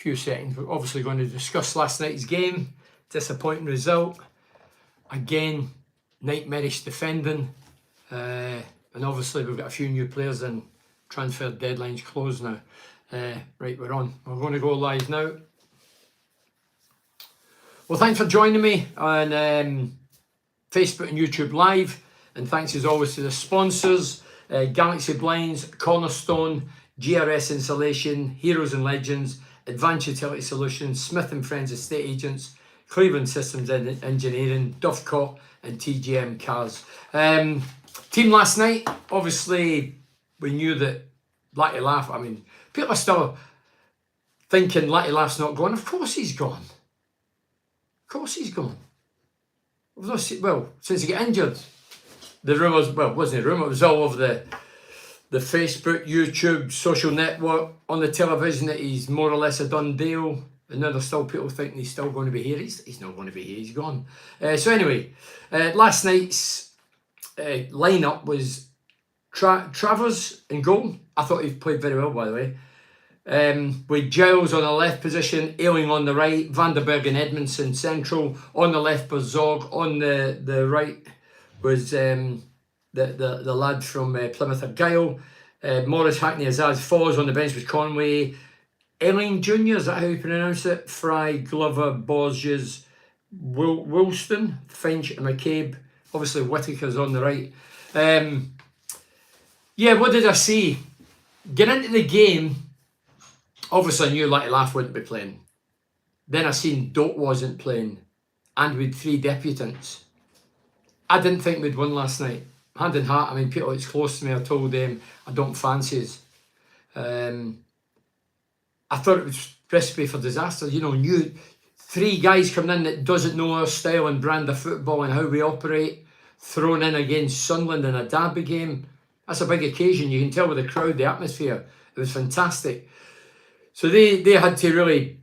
few seconds. We're obviously going to discuss last night's game. Disappointing result. Again, nightmarish defending. And obviously we've got a few new players in. Transfer deadline's closed now. Right, we're on. We're going to go live now. Well, thanks for joining me on Facebook and YouTube Live. And thanks as always to the sponsors. Galaxy Blinds, Cornerstone, GRS Insulation, Heroes and Legends, Advanced Utility Solutions, Smith & Friends Estate Agents, Cleveland Systems Engineering, Dovecot and TGM Cars. Team last night, obviously we knew that Latte Laugh, I mean, people are still thinking Latte Laugh's not gone. Of course he's gone. Of course he's gone. Well, since he got injured, the rumours, well, it wasn't a rumour, it was all over the Facebook, YouTube, social network, on the television that he's more or less a done deal. And now there's still people thinking he's still going to be here. He's not going to be here, he's gone. So anyway, last night's lineup was Travers in goal. I thought he played very well, by the way. With Giles on the left position, Ayling on the right, Van der Berg and Edmondson central. On the left was Zog. On the right was the lad from Plymouth Argyle. Morris, Hackney, Azaz, Foz. On the bench was Conway. Ayling Jr., is that how you pronounce it? Fry, Glover, Borges, Woolston, Finch and McCabe. Obviously Whittaker's on the right. Yeah, what did I see? Getting into the game, obviously I knew Latte Laugh wouldn't be playing. Then I seen Doak wasn't playing. And with 3 debutants. I didn't think we'd won last night. Hand in heart, I mean, people that's close to me, I told them I don't fancy us. I thought it was recipe for disaster. You know, new 3 guys coming in that doesn't know our style and brand of football and how we operate, thrown in against Sunderland in a derby game. That's a big occasion. You can tell with the crowd, the atmosphere. It was fantastic. So they had to really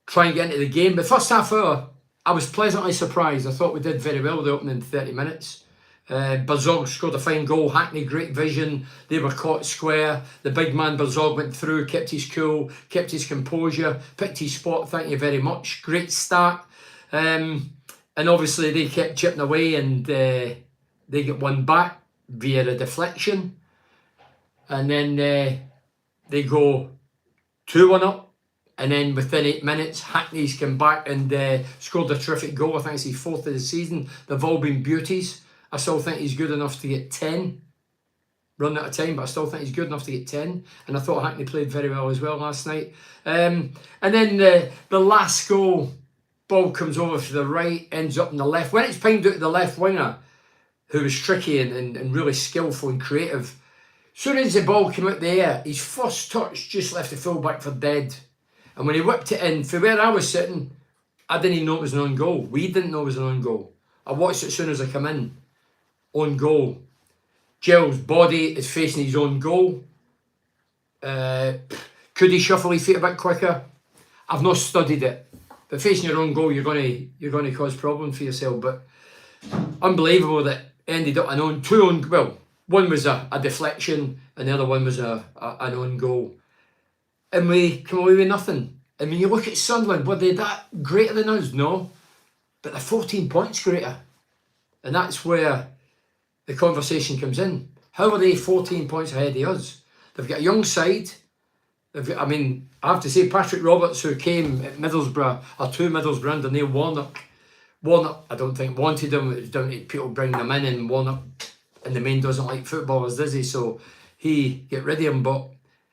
try and get into the game. The first half hour, I was pleasantly surprised. I thought we did very well the opening 30 minutes. Barzog scored a fine goal. Hackney, great vision. They were caught square. The big man Barzog went through, kept his cool, kept his composure, picked his spot. Thank you very much. Great start. And obviously they kept chipping away and they get one back via a deflection. And then they go 2-1 up. And then within 8 minutes, Hackney's come back and scored a terrific goal. I think it's his 4th of the season. They've all been beauties. I still think he's good enough to get 10. Run out of time, but I still think he's good enough to get 10. And I thought Hackney played very well as well last night. And then the last goal, ball comes over to the right, ends up in the left. When it's pinged out to the left winger, who was tricky and really skillful and creative, as soon as the ball came out the air, his first touch just left the fullback for dead. And when he whipped it in, from where I was sitting, I didn't even know it was an own goal. We didn't know it was an own goal. I watched it as soon as I come in. Own goal. Gill's body is facing his own goal. Could he shuffle his feet a bit quicker? I've not studied it. But facing your own goal, you're going to cause problems for yourself. But unbelievable that ended up one was a deflection and the other one was an own goal. And we come away with nothing. I mean, you look at Sunderland, were they that greater than us? No. But they're 14 points greater. And that's where the conversation comes in. How are they 14 points ahead of us? They've got a young side. I have to say, Patrick Roberts, who came at Middlesbrough, or to Middlesbrough under Neil Warnock, I don't think wanted him. It was down to people bringing them in, and Warnock in the main doesn't like footballers, does he? So he get rid of him. But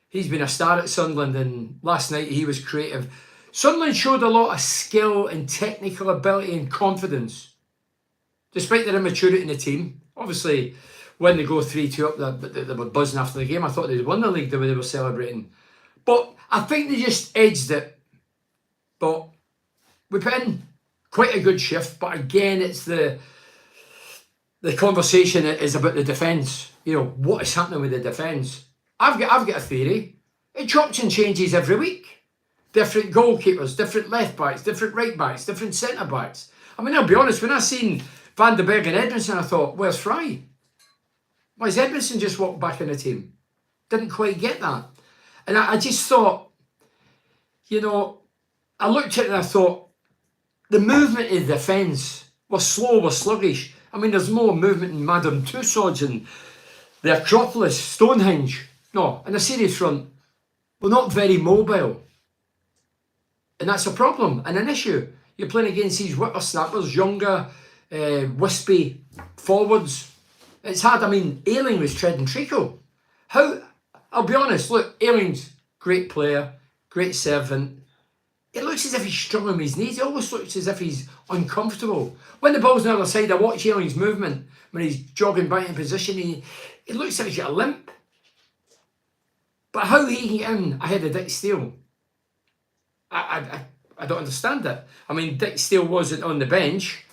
he's been a star at Sunderland, and last night he was creative. Sunderland showed a lot of skill and technical ability and confidence, despite their immaturity in the team. Obviously, when they go 3-2 up, they were buzzing after the game. I thought they'd won the league the way they were celebrating. But I think they just edged it. But we put in quite a good shift. But again, it's the conversation is about the defence. You know, what is happening with the defence? I've got a theory. It chops and changes every week. Different goalkeepers, different left backs, different right backs, different centre backs. I mean, I'll be honest, when I seen Van der Berg and Edmondson, I thought, where's Fry? Why has Edmondson just walked back in the team? Didn't quite get that. And I just thought, you know, I looked at it and I thought, the movement of the defence was slow, was sluggish. I mean, there's more movement in Madame Tussauds and the Acropolis, Stonehenge. No, in a serious front, we're not very mobile. And that's a problem and an issue. You're playing against these whippersnappers, younger, wispy forwards. It's hard. I mean, Ayling was treading treacle. I'll be honest, look, Ayling's great player, great servant. It looks as if he's struggling with his knees. It almost looks as if he's uncomfortable. When the ball's on the other side, I watch Ayling's movement when he's jogging back in position. It looks like he's got a limp. But how he can get in ahead of Dick Steele, I don't understand it. I mean, Dick Steele wasn't on the bench,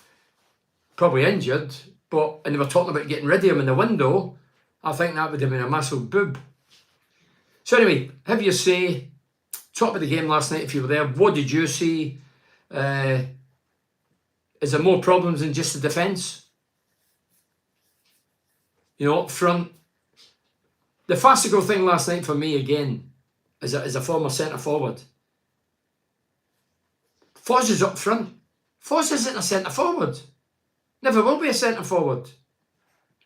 probably injured, and they were talking about getting rid of him in the window. I think that would have been a massive boob. So anyway, have your say. Talk about the game last night if you were there. What did you see? Is there more problems than just the defence? You know, up front. The farcical thing last night for me, again, as a former centre forward. Foz is up front. Foz isn't a centre forward. Never will be a centre forward.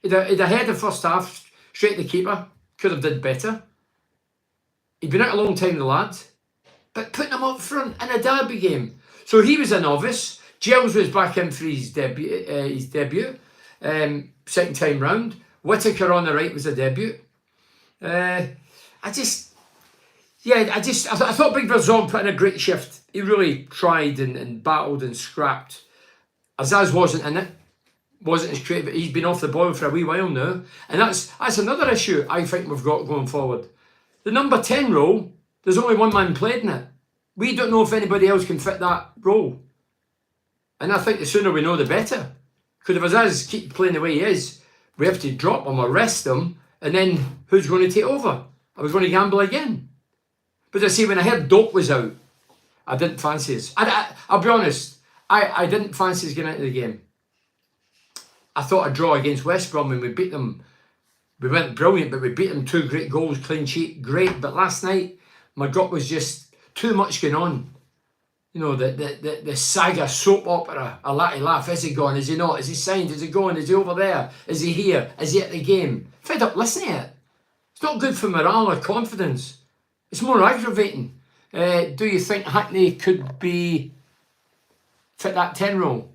He'd have had the first half straight to the keeper. Could have did better. He'd been out a long time, the lad. But putting him up front in a derby game. So he was a novice. Giles was back in for his debut. Second time round. Whittaker on the right was a debut. I thought Big Verzon put in a great shift. He really tried and battled and scrapped. Azaz wasn't in it. Wasn't as creative, but he's been off the boil for a wee while now. And that's another issue I think we've got going forward. The number 10 role, there's only one man played in it. We don't know if anybody else can fit that role. And I think the sooner we know, the better. Because if Azaz keeps playing the way he is, we have to drop him or rest him, and then who's going to take over? Are we going to gamble again? But I see, when I heard Doak was out, I didn't fancy us. I'll be honest, I didn't fancy us getting into the game. I thought a draw against West Brom when we beat them, we went brilliant, but we beat them 2 great goals, clean sheet, great. But last night, my gut was just too much going on. You know, the saga soap opera, a laughy laugh. Is he gone? Is he not? Is he signed? Is he going? Is he over there? Is he here? Is he at the game? Fed up listening to it. It's not good for morale or confidence. It's more aggravating. Do you think Hackney could be fit that 10 role?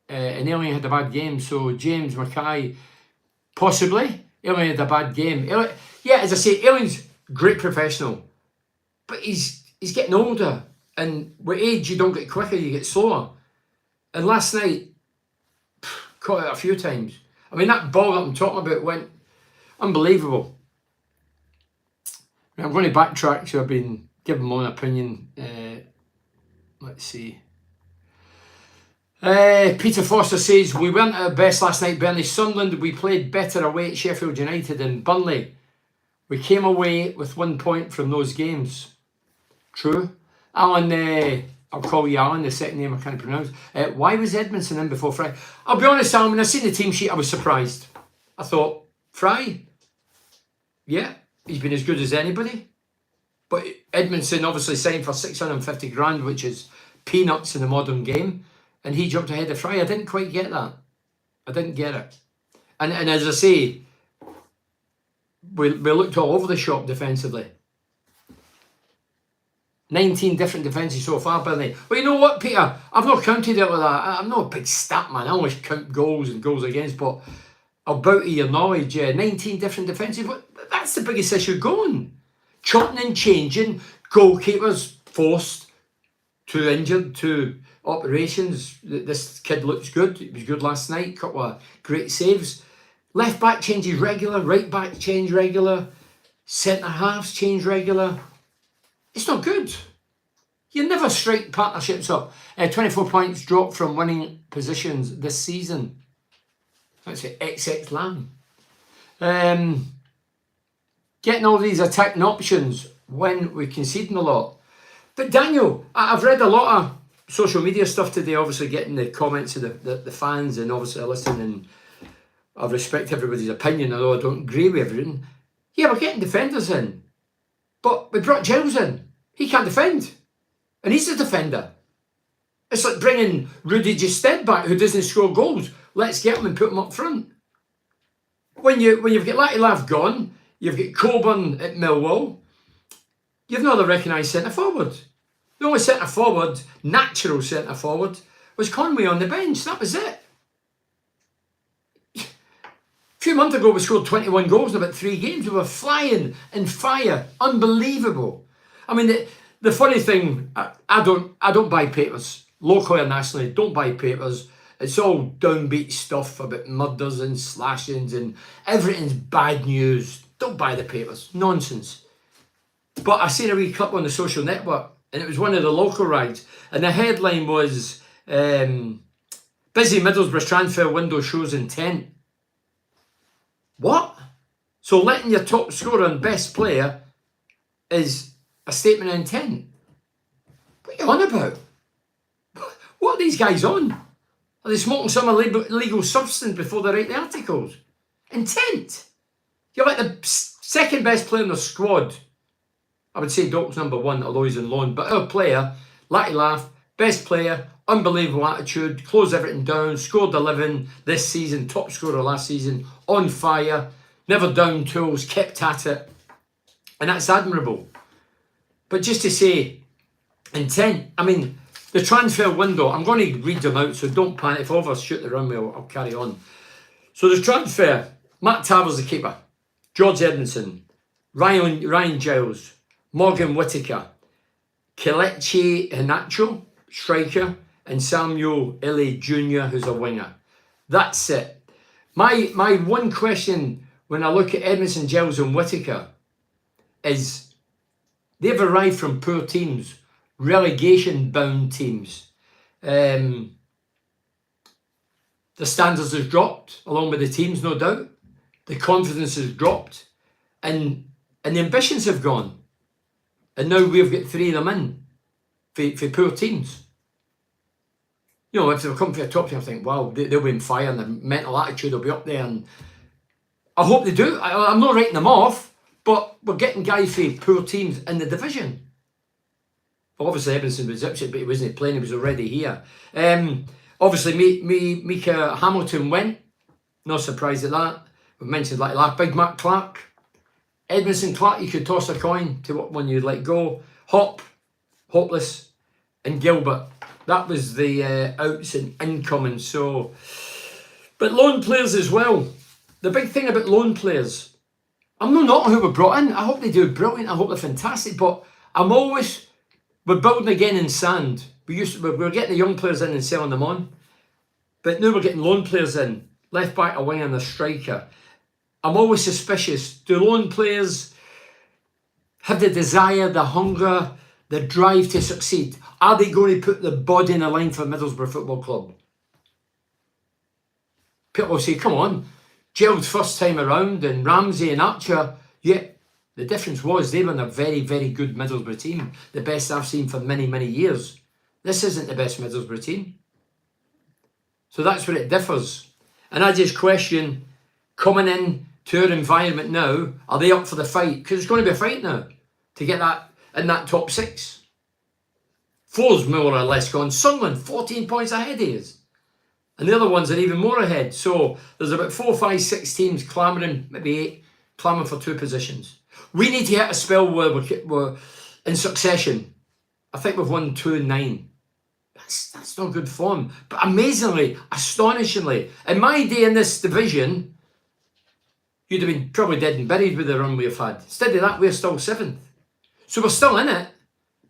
And Ayling had a bad game, so James Mackay, possibly. Ayling had a bad game. Yeah, as I say, Ayling's great professional, but he's getting older, and with age you don't get quicker, you get slower. And last night, caught it a few times. I mean, that ball that I'm talking about went unbelievable. I'm going to backtrack, so I've been giving my own opinion. Let's see. Peter Foster says, we weren't at our best last night, Burnley. Sunderland, we played better away at Sheffield United and Burnley. We came away with 1 point from those games. True. Alan, I'll call you Alan, the second name I can't pronounce. Why was Edmondson in before Fry? I'll be honest, Alan, when I seen the team sheet, I was surprised. I thought, Fry? Yeah, he's been as good as anybody. But Edmondson obviously signed for 650 grand, which is peanuts in the modern game. And he jumped ahead of Fry. I didn't quite get that. I didn't get it. And as I say, we looked all over the shop defensively. 19 different defences so far, Burnley. Well, you know what, Peter? I've not counted it like that. I'm not a big stat man. I always count goals and goals against, but I'll bow to your knowledge. 19 different defences. But that's the biggest issue going. Chopping and changing. Goalkeepers forced. 2 injured, 2 operations. This kid looks good. He was good last night. Couple of great saves. Left back changes regular. Right back change regular. Centre halves change regular. It's not good. You never strike partnerships up. 24 points dropped from winning positions this season. That's it. XX Lamb. Getting all these attacking options when we're conceding a lot. But Daniel, I've read a lot of social media stuff today, obviously getting the comments of the fans, and obviously I listen and I respect everybody's opinion, although I don't agree with everything. Yeah, we're getting defenders in. But we brought Giles in. He can't defend. And he's a defender. It's like bringing Rudy Gestede back, who doesn't score goals. Let's get him and put him up front. When you've got Latilaf gone, you've got Coburn at Millwall, you've not a recognised centre forward. The only centre forward, natural centre forward, was Conway on the bench. That was it. A few months ago, we scored 21 goals in about 3 games. We were flying in fire, unbelievable. I mean, the funny thing, I don't buy papers, locally or nationally. Don't buy papers. It's all downbeat stuff about murders and slashings and everything's bad news. Don't buy the papers. Nonsense. But I seen a wee clip on the social network and it was one of the local rides. And the headline was, busy Middlesbrough transfer window shows intent. What? So letting your top scorer and best player is a statement of intent? What are you on about? What are these guys on? Are they smoking some illegal substance before they write the articles? Intent. You're like the second best player in the squad. I would say Doc's number 1, although he's on loan. But our player, Latilaf, best player, unbelievable attitude, closed everything down, scored 11 this season, top scorer last season, on fire, never down tools, kept at it. And that's admirable. But just to say, intent, I mean, the transfer window, I'm going to read them out, so don't panic. If I overshoot the runway, I'll carry on. So the transfer, Matt Taver's the keeper, George Edmondson, Ryan Giles, Morgan Whittaker, Kelechi Iheanacho, striker, and Samuel Illy Jr., who's a winger. That's it. My one question when I look at Edmondson, Giles and Whittaker is they've arrived from poor teams, relegation-bound teams. The standards has dropped, along with the teams, no doubt. The confidence has dropped. And the ambitions have gone. And now we've got 3 of them in for poor teams. You know, if they come for a top team, I think, wow, they'll be on fire and their mental attitude will be up there. And I hope they do. I'm not writing them off, but we're getting guys for poor teams in the division. Well, obviously, Edmondson was Ipswich, but he wasn't playing, he was already here. Obviously, Mika Hamilton went. No surprise at that. We mentioned like that. Big Matt Clark. Edmondson, Clark, you could toss a coin to what one you'd let go. Hop, Hopeless, and Gilbert. That was the outs and incoming. So, but loan players as well. The big thing about loan players, I'm not who we brought in. I hope they do brilliant. I hope they're fantastic. But we're building again in sand. We were getting the young players in and selling them on. But now we're getting loan players in. Left back, a winger and a striker. I'm always suspicious. Do loan players have the desire, the hunger, the drive to succeed? Are they going to put the body in the line for Middlesbrough Football Club? People will say, come on, Gerald's first time around and Ramsey and Archer. Yeah, the difference was they were in a very, very good Middlesbrough team. The best I've seen for many, many years. This isn't the best Middlesbrough team. So that's where it differs. And I just question, coming in to our environment now, are they up for the fight? Because it's going to be a fight now to get that in that top 6. 4's more or less gone. Sunderland, 14 points ahead he is. And the other ones are even more ahead. So there's about 4, 5, 6 teams clamouring, maybe 8, clamouring for 2 positions. We need to hit a spell where we're in succession. I think we've won 2 and 9. That's not good form. But amazingly, astonishingly, in my day in this division, you'd have been probably dead and buried with the run we've had. Instead of that, we're still 7th. So we're still in it.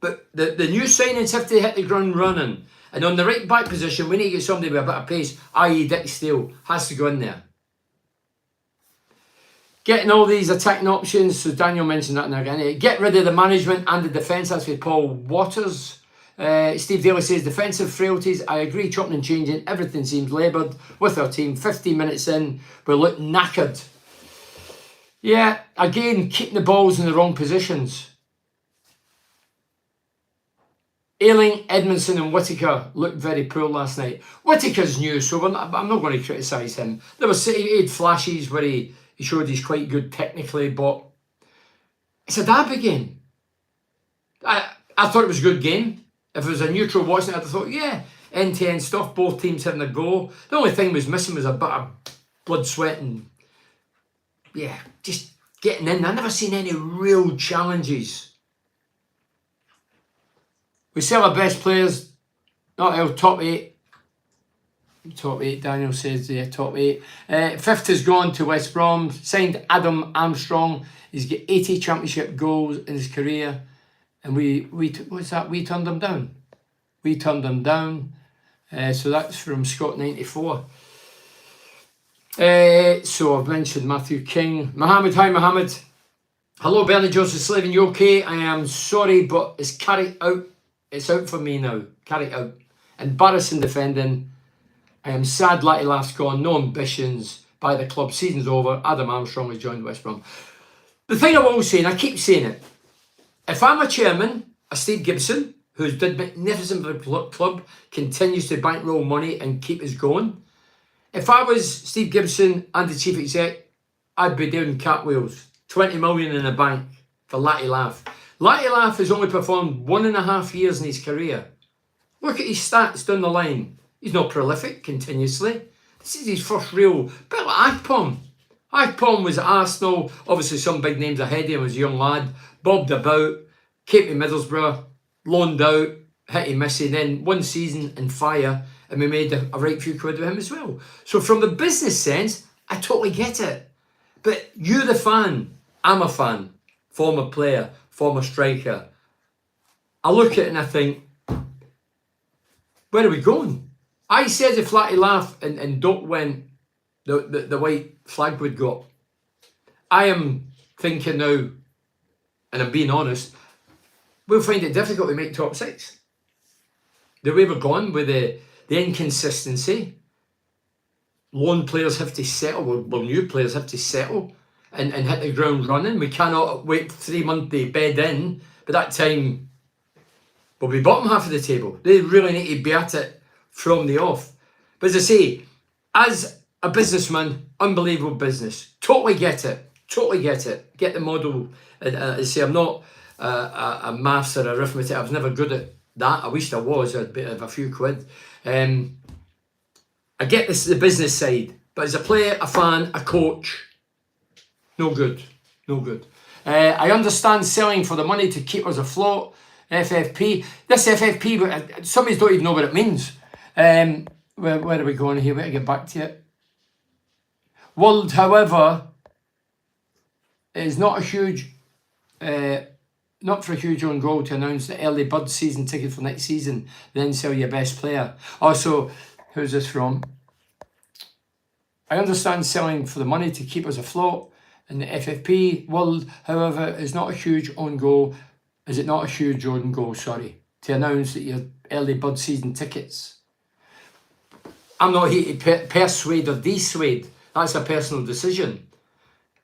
But the new signings have to hit the ground running. And on the right back position, we need to get somebody with a bit of pace, i.e. Dick Steele, has to go in there. Getting all these attacking options, so Daniel mentioned that again. Get rid of the management and the defence, that's with Paul Waters. Steve Daly says, defensive frailties, I agree, chopping and changing, everything seems laboured with our team. 15 minutes in, we look knackered. Yeah, again, keeping the balls in the wrong positions. Ayling, Edmondson and Whittaker looked very poor last night. Whittaker's new, so I'm not going to criticise him. He had flashes where he showed he's quite good technically, but it's a derby game. I thought it was a good game. If it was a neutral watching it, I'd have thought, yeah, end-to-end stuff, both teams having a go. The only thing was missing was a bit of blood, sweat and, yeah, just getting in. I've never seen any real challenges. We sell our best players, not our top 8. Top 8, Daniel says there, top 8. Fifth has gone to West Brom, signed Adam Armstrong. He's got 80 championship goals in his career. And what's that? We turned him down. We turned him down. So that's from Scott 94. So I've mentioned Matthew King. Mohammed, hi Mohammed. Hello Bernie Joseph Slavin, you okay? I am sorry, but it's carried out. It's out for me now. Carry out. Embarrassing defending. I am sad Latty Laugh's gone. No ambitions by the club. Season's over. Adam Armstrong has joined West Brom. The thing I will say, and I keep saying it, if I'm a chairman, a Steve Gibson, who's did magnificent for the club, continues to bankroll money and keep us going. If I was Steve Gibson and the chief exec, I'd be doing cartwheels. 20 million in the bank for Latty Laugh. Latty Laugh has only performed 1.5 years in his career. Look at his stats down the line. He's not prolific continuously. This is his first real, bit like Akpom. Akpom was at Arsenal, obviously some big names ahead of him as a young lad, bobbed about, came to Middlesbrough, loaned out, hitty missy, then one season in fire, and we made a right few quid with him as well. So from the business sense, I totally get it. But you're the fan, I'm a fan, former player, former striker. I look at it and I think, where are we going? I said if Latty Laugh and Doak went, the white flag would go up. I am thinking now, and I'm being honest, we'll find it difficult to make top 6. The way we're going with the inconsistency, loan players have to settle, well new players have to settle and hit the ground running. We cannot wait 3 months to bed in, but that time we'll be bottom half of the table. They really need to be at it from the off. But as I say, as a businessman, unbelievable business. Totally get it. Totally get it. Get the model. As I say, I'm not a maths or arithmetic. I was never good at that. I wished I was. I'd have a few quid. I get this the business side, but as a player, a fan, a coach, no good. No good. I understand selling for the money to keep us afloat. FFP. This FFP, some of you don't even know what it means. Where are we going here? Where to get back to it? World, however, is not a huge, not for a huge own goal to announce the early bird season ticket for next season, then sell your best player. Also, who's this from? I understand selling for the money to keep us afloat in the FFP world, however, is not a huge own goal. Is it not a huge own goal, sorry, to announce that your early bird season tickets? I'm not here to persuade or dissuade. That's a personal decision.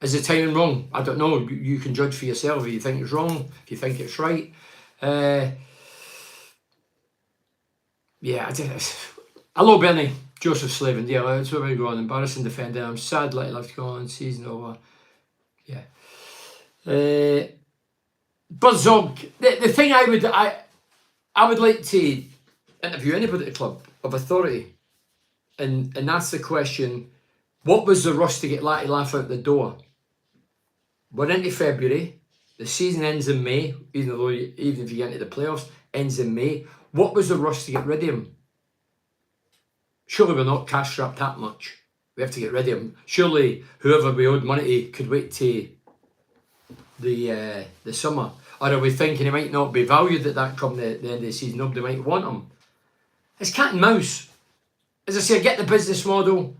Is the timing wrong? I don't know. You can judge for yourself if you think it's wrong, if you think it's right. Yeah, hello Bernie, Joseph Slavin. Yeah, that's where we're going. Embarrassing defender. I'm sad Latty Laugh's gone. Season over. Yeah. Buzzog. The thing I would like to interview anybody at the club of authority and ask the question, what was the rush to get Latty Laugh out the door? We're into February, the season ends in May, even if you get into the playoffs, ends in May. What was the rush to get rid of him? Surely we're not cash strapped that much. We have to get rid of him. Surely whoever we owed money to could wait to the summer. Or are we thinking he might not be valued at that come the end of the season? Nobody might want him. It's cat and mouse. As I say, I get the business model,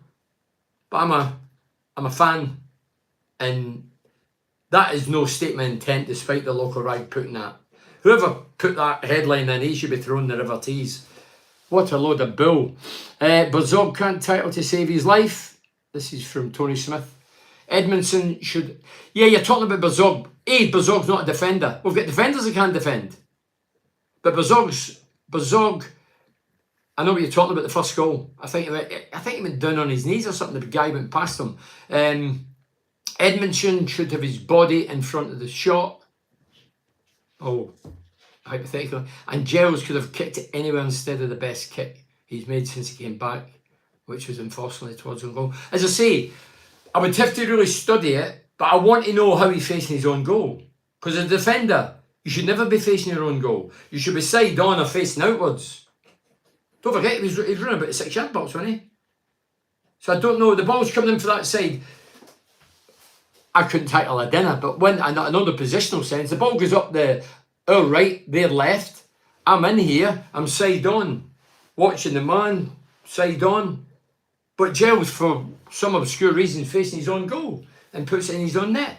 but I'm a fan, and that is no statement of intent despite the local rag putting that. Whoever put that headline in, he should be thrown in the River Tees. What a load of bull. Burzog can't title to save his life. This is from Tony Smith. Edmondson should... Yeah, you're talking about Burzog. Burzog's not a defender. We've got defenders that can't defend. But Burzog, I know what you're talking about, the first goal. I think he went down on his knees or something. The guy went past him. Edmondson should have his body in front of the shot. Oh, hypothetically, and Giles could have kicked it anywhere instead of the best kick he's made since he came back, which was unfortunately towards own goal. As I say, I would have to really study it, but I want to know how he's facing his own goal. Because as a defender, you should never be facing your own goal. You should be side on or facing outwards. Don't forget, he was running about the 6-yard box, wasn't he? So I don't know, the ball's coming in for that side. I couldn't tackle a dinner, but when I know the positional sense, the ball goes up our right, their left. I'm in here, I'm side on, watching the man, side on. But Giles, for some obscure reason, facing his own goal and puts it in his own net.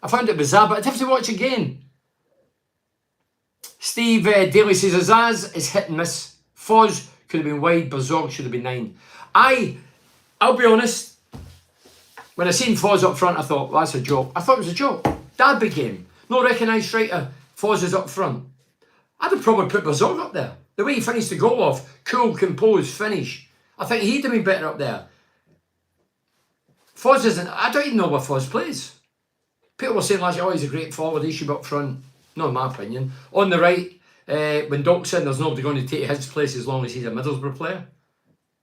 I found it bizarre, but I'd have to watch again. Steve Daly says, Azaz is hit and miss. Foz could have been wide, Bazog should have been 9. I'll be honest, when I seen Foz up front, I thought, well, that's a joke. I thought it was a joke. Derby game. No recognised striker. Foz is up front. I'd have probably put Bazog up there. The way he finished the goal off, cool, composed, finish. I think he'd have been better up there. Foz isn't, I don't even know where Foz plays. People were saying last year, oh, he's a great forward, he should be up front. Not in my opinion. On the right, when Doc's in, there's nobody going to take his place as long as he's a Middlesbrough player.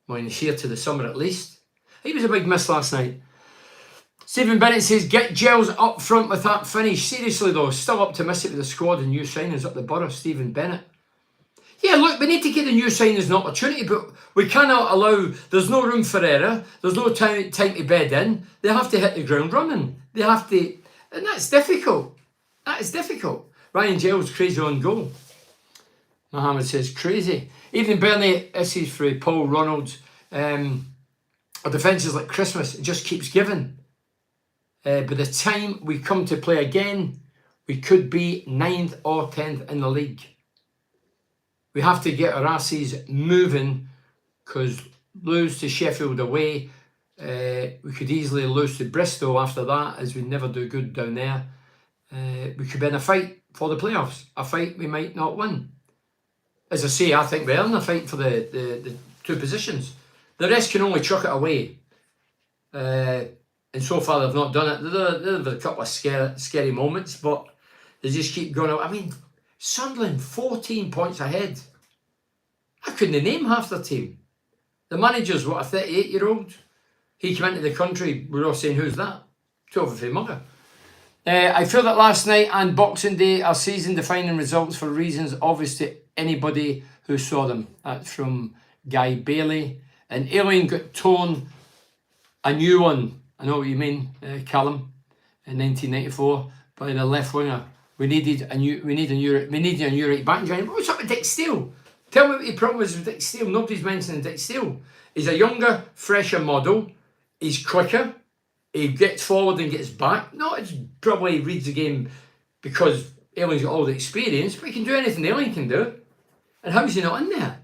Well, he's here to the summer at least. He was a big miss last night. Stephen Bennett says, get Giles up front with that finish. Seriously though, still optimistic with the squad and new signings up the borough. Stephen Bennett. Yeah, look, we need to give the new signings an opportunity, but we cannot allow, there's no room for error, there's no time to bed in. They have to hit the ground running. They have to, and that's difficult. That is difficult. Ryan Giles, crazy on goal. Mohammed says, crazy. Evening Bernie, this is for Paul Ronalds. Our defence is like Christmas, it just keeps giving. By the time we come to play again, we could be 9th or 10th in the league. We have to get our asses moving, because lose to Sheffield away, we could easily lose to Bristol after that, as we never do good down there. We could be in a fight for the playoffs, a fight we might not win. As I say, I think we're in a fight for the 2 positions. The rest can only chuck it away. And so far they've not done it. There's a couple of scary moments, but they just keep going out. I mean, Sunderland 14 points ahead. I couldn't name half their team. The manager's, what, a 38-year-old? He came into the country, we're all saying, who's that? 12 of mugger. I feel that last night and Boxing Day are season-defining results for reasons obvious to anybody who saw them. That's from Guy Bailey. And Alien got torn a new one. I know what you mean, Callum, in 1994 by the left winger. We need a new right back. What's up with Dick Steele? Tell me what the problem is with Dick Steele. Nobody's mentioning Dick Steele. He's a younger, fresher model. He's quicker. He gets forward and gets back. No, it's probably reads the game because Alien's got all the experience, but he can do anything Alien can do. And how is he not in there?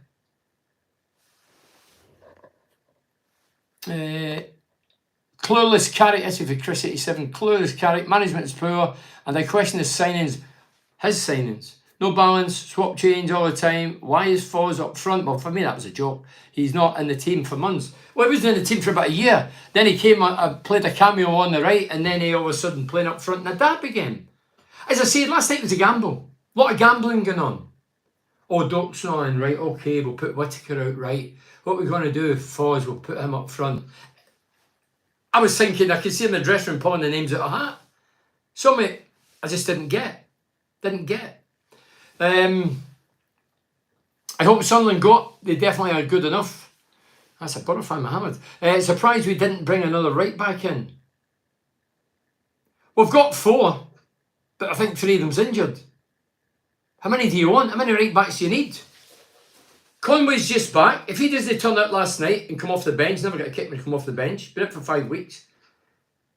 Clueless Carrick, this is for Chris 87. Clueless Carrick, management is poor, and I question his signings. No balance, swap change all the time. Why is Foz up front? Well, for me, that was a joke. He's not in the team for months. Well, he wasn't in the team for about a year. Then he came, played a cameo on the right, and then he all of a sudden playing up front in a derby game. As I said, last night was a gamble. A lot of gambling going on. Oh, Doc's not in, right, okay, we'll put Whittaker out, right. What we're going to do with Foz, we'll put him up front. I was thinking, I could see in the dressing room pulling the names out of a hat. Something I just didn't get. I hope Sunderland they definitely are good enough. That's a butterfly, Mohammed. Surprised we didn't bring another right back in. We've got 4, but I think 3 of them's injured. How many do you want? How many right backs do you need? Conway's just back. If he doesn't turn out last night and come off the bench, never got a kick when he come off the bench, been out for 5 weeks.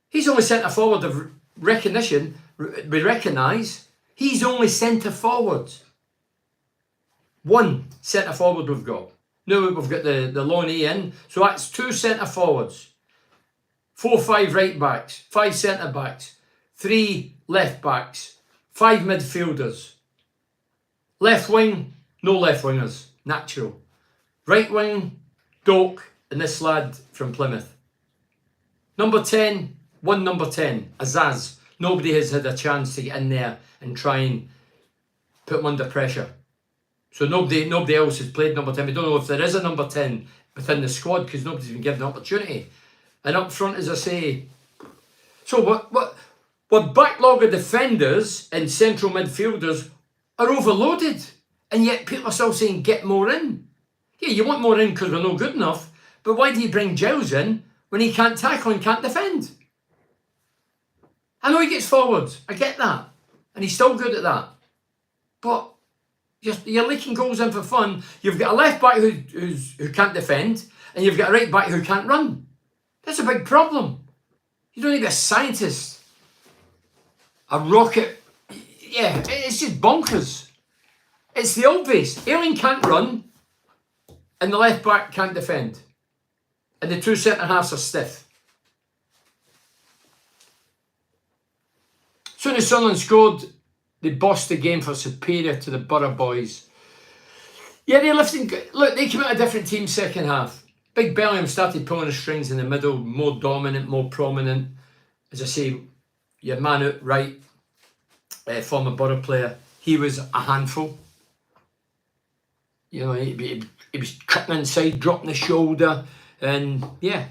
He's only centre forward of recognition. We recognise he's only centre forward. 1 centre forward we've got. Now we've got the loanee in, so that's 2 centre forwards, 4, 5 right backs, 5 centre backs, 3 left backs, 5 midfielders. Left wing, no left wingers. Natural. Right wing, Doak and this lad from Plymouth. Number 10, 1 number 10, Azaz. Nobody has had a chance to get in there and try and put them under pressure. So nobody else has played number 10. We don't know if there is a number 10 within the squad because nobody's been given the opportunity. And up front, as I say, so what backlog of defenders and central midfielders are overloaded, and yet people are still saying get more in. Yeah, you want more in because we're not good enough, but why do you bring Giles in when he can't tackle and can't defend? I know he gets forwards, I get that, and he's still good at that, but you're leaking goals in for fun. You've got a left back who can't defend, and you've got a right back who can't run. That's a big problem. You don't need a scientist, a rocket. Yeah, it's just bonkers. It's the obvious. Ayling can't run, and the left back can't defend, and the two centre halves are stiff. As soon as Sunderland scored, they bossed the game for superior to the Borough boys. Yeah, they lifted. Look, they came out a different team second half. Big Bellingham started pulling the strings in the middle, more dominant, more prominent. As I say, your man out right, former Borough player, he was a handful. You know, he was cutting inside, dropping the shoulder, and yeah.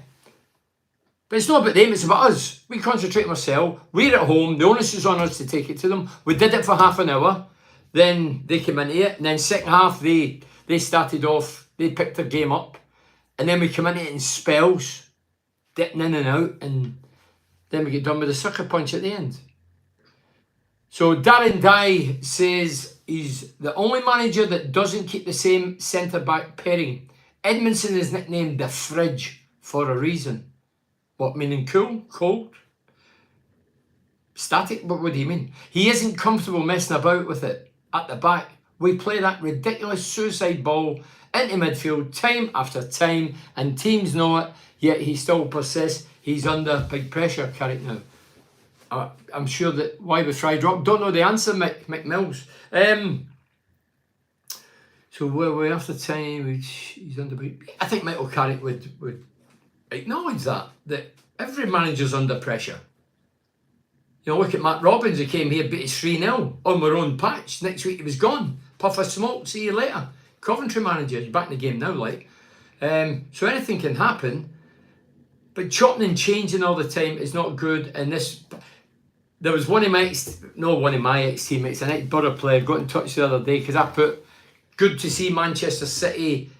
But it's not about them, it's about us. We concentrate on ourselves. We're at home. The onus is on us to take it to them. We did it for half an hour. Then they came into it. And then second half, they started off. They picked their game up. And then we come into it in spells, dipping in and out. And then we get done with a sucker punch at the end. So Darren Dye says he's the only manager that doesn't keep the same centre-back pairing. Edmondson is nicknamed the Fridge for a reason. What, meaning cool? Cold? Static? What do you mean? He isn't comfortable messing about with it at the back. We play that ridiculous suicide ball into midfield time after time, and teams know it, yet he still persists. He's under big pressure, Carrick, now. I'm sure that why we try drop. Don't know the answer, Mick Mills. So we're after time, which he's under big. I think Michael Carrick would acknowledge that every manager's under pressure. You know, look at Matt Robbins, who came here, beat us 3-0 on our own patch. Next week he was gone. Puff of smoke, see you later. Coventry manager, he's back in the game now, like. So anything can happen, but chopping and changing all the time is not good. And there was one of my ex-teammates, an ex-Borough player, got in touch the other day because I put, good to see Manchester City,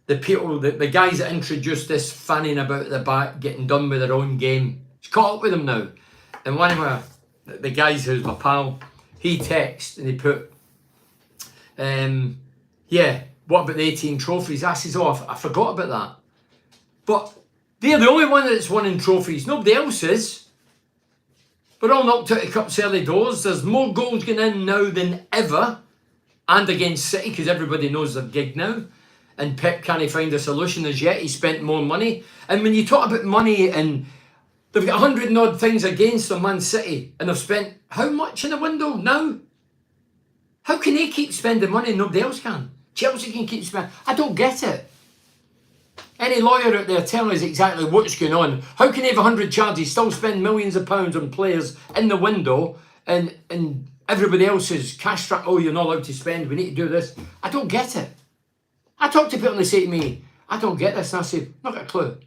the people, the guys that introduced this fanning about the back, getting done with their own game. It's caught up with them now. And one of the guys who's my pal, he texted and he put, yeah, what about the 18 trophies? I says, oh, I forgot about that. But they're the only one that's winning trophies. Nobody else is. We're all knocked out of cups early doors. There's more goals going in now than ever. And against City, because everybody knows their gig now. And Pep can't find a solution as yet. He spent more money. And when you talk about money, and they've got 100 and odd things against them, Man City, and they've spent how much in the window now? How can they keep spending money and nobody else can? Chelsea can keep spending. I don't get it. Any lawyer out there telling us exactly what's going on. How can they have 100 charges, still spend millions of pounds on players in the window, and everybody else is cash strapped, oh, you're not allowed to spend, we need to do this. I don't get it. I talk to people and they say to me, I don't get this, and I say, not got a clue.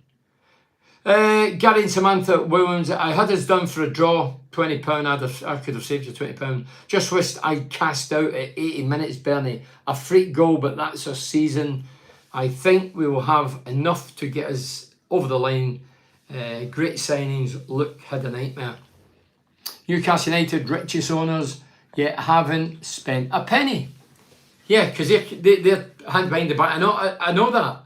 Gary and Samantha Williams, I had us done for a draw, £20, I could have saved you £20. Just wished I'd cast out at 80 minutes, Bernie. A freak goal, but that's our season. I think we will have enough to get us over the line. Great signings. Luke had a nightmare. Newcastle United, richest owners, yet haven't spent a penny. Yeah, because they're hand behind the back. I know that.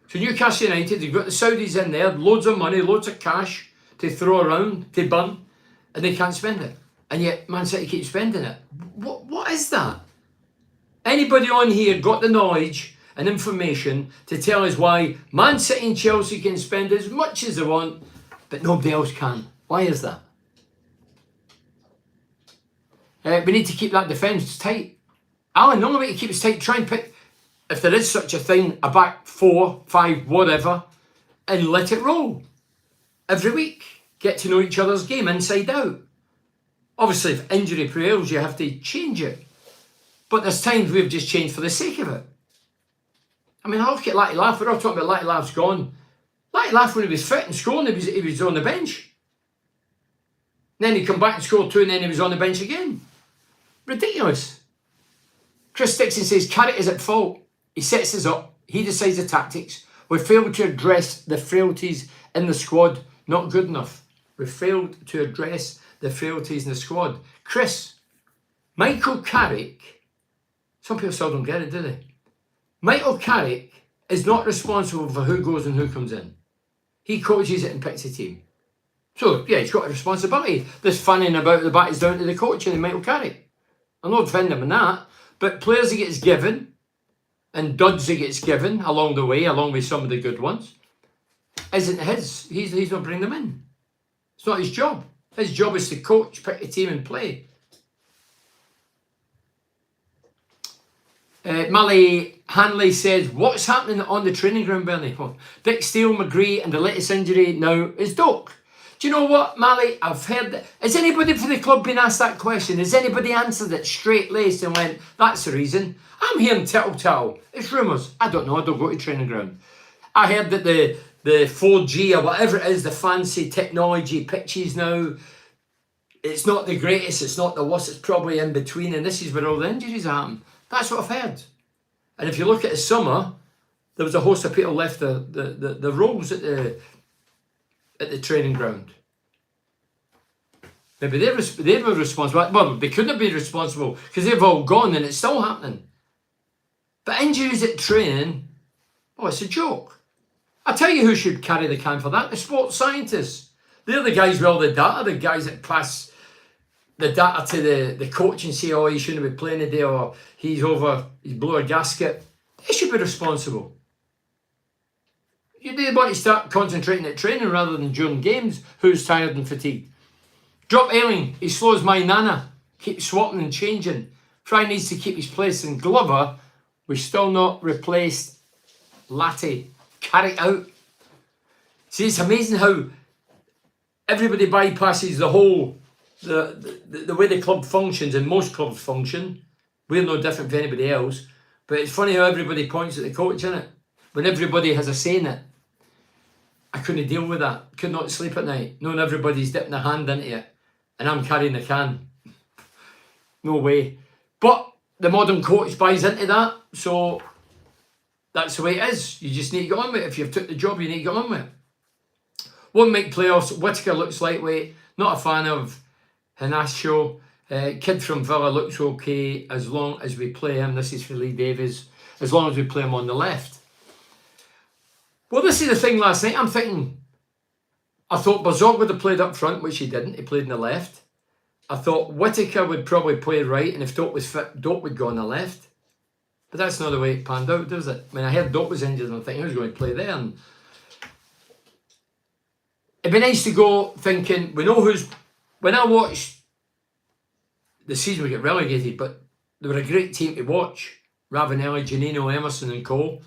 So Newcastle United, they've got the Saudis in there, loads of money, loads of cash to throw around, to burn, and they can't spend it. And yet Man City keeps spending it. What is that? Anybody on here got the knowledge and information to tell us why Man City and Chelsea can spend as much as they want, but nobody else can? Why is that? We need to keep that defence tight. Alan, the only way to keep it tight, try and pick, if there is such a thing, a back 4, 5, whatever, and let it roll. Every week, get to know each other's game inside out. Obviously, if injury prevails, you have to change it. But there's times we've just changed for the sake of it. I mean, I look at Latty Laugh. We're all talking about Latty Laugh's gone. Latty Laugh, when he was fit and scoring, he was on the bench. Then he'd come back and score 2, and then he was on the bench again. Ridiculous. Chris Dixon says, Carrick is at fault. He sets us up. He decides the tactics. We failed to address the frailties in the squad. Not good enough. We failed to address the frailties in the squad. Chris, Michael Carrick, some people still don't get it, do they? Michael Carrick is not responsible for who goes and who comes in. He coaches it and picks a team. So, yeah, he's got a responsibility. This fanning about the back is down to the coach and Michael Carrick. I'm not defending him in that. But players he gets given, and duds he gets given along the way, along with some of the good ones, isn't his. He's not bringing them in. It's not his job. His job is to coach, pick a team and play. Mally Hanley says, what's happening on the training ground, Bernie? Well, Dick Steele, McGree, and the latest injury now is Doak. Do you know what, Mally? I've heard that. Has anybody for the club been asked that question? Has anybody answered it straight-laced and went, that's the reason? I'm hearing tittle-tattle. It's rumours. I don't know. I don't go to training ground. I heard that the 4G or whatever it is, the fancy technology pitches now, it's not the greatest, it's not the worst, it's probably in between, and this is where all the injuries happen. That's what I've heard. And if you look at the summer, there was a host of people left the roles at the training ground. Maybe they were responsible. Well, they couldn't have been responsible because they've all gone and it's still happening. But injuries at training, oh, it's a joke. I'll tell you who should carry the can for that, the sports scientists. They're the guys with all the data, the guys that pass the data to the coach and say, oh, he shouldn't be playing today, or he's blew a gasket. They should be responsible. You do want to start concentrating at training rather than during games. Who's tired and fatigued? Drop Ailing, he slows my nana. Keep swapping and changing. Fry needs to keep his place. And Glover, we've still not replaced Latty. Carrick out. See, it's amazing how everybody bypasses the whole, the way the club functions, and most clubs function. We're no different from anybody else. But it's funny how everybody points at the coach, isn't it? When everybody has a say in it. I couldn't deal with that. Could not sleep at night, knowing everybody's dipping their hand into it. And I'm carrying the can. No way. But the modern coach buys into that. So that's the way it is. You just need to get on with it. If you've took the job, you need to get on with it. Won't make playoffs. Whittaker looks lightweight. Not a fan of Hinacho. Kid from Villa looks okay as long as we play him. This is for Lee Davies. As long as we play him on the left. Well, this is the thing last night. I'm thinking, I thought Barzog would have played up front, which he didn't. He played in the left. I thought Whittaker would probably play right, and if Doak was fit, Doak would go on the left. But that's not the way it panned out, does it? I mean, I heard Doak was injured, and I'm thinking, who's going to play there? And it'd be nice to go thinking, we know who's... When I watched the season, we get relegated, but they were a great team to watch. Ravanelli, Janino, Emerson and Cole.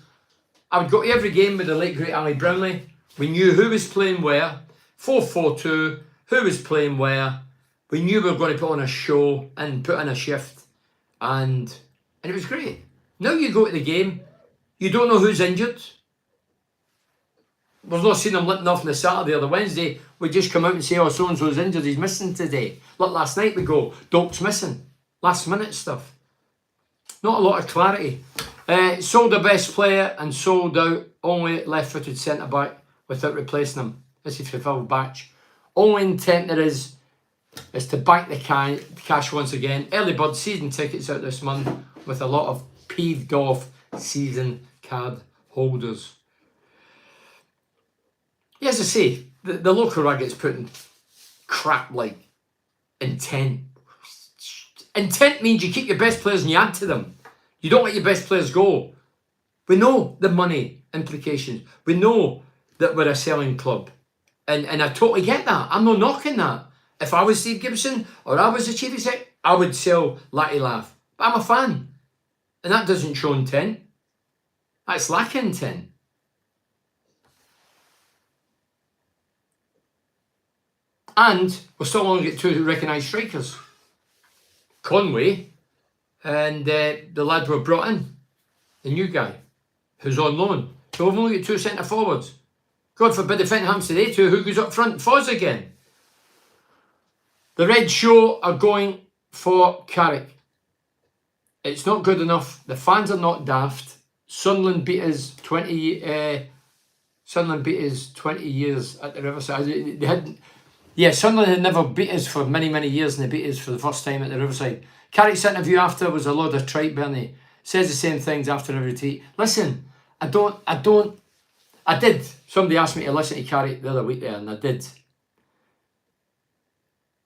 I would go to every game with the late great Ali Brownlee. We knew who was playing where, 4-4-2, who was playing where. We knew we were going to put on a show and put in a shift. And it was great. Now you go to the game, you don't know who's injured. We've not seen them letting off on the Saturday or the Wednesday. We just come out and say, oh, so-and-so's injured, he's missing today. Like last night we go, Doak's missing. Last minute stuff. Not a lot of clarity. Sold the best player and sold out only left-footed centre-back without replacing him. This is for Phil Batch. Only intent there is to bank the cash once again. Early bird season tickets out this month with a lot of peeved off season card holders. Yeah, as I say, the local rag gets putting crap like intent. Intent means you keep your best players and you add to them. You don't let your best players go. We know the money implications. We know that we're a selling club. And I totally get that. I'm not knocking that. If I was Steve Gibson or I was the chief exec, I would sell Latty Laugh. But I'm a fan. And that doesn't show intent. That's lacking intent. And we're still only get 2 recognised strikers. Conway and the lad were brought in, the new guy, who's on loan. So we've only got 2 centre forwards. God forbid if anything happens today to who goes up front? Foz again. The Red Show are going for Carrick. It's not good enough. The fans are not daft. Sunderland beat us 20 years at the Riverside. They hadn't. Yeah, Sunderland had never beat us for many, many years, and they beat us for the first time at the Riverside. Carrick's interview after was a load of tripe, Bernie. Says the same things after every tweet. Listen, I did. Somebody asked me to listen to Carrick the other week there, and I did.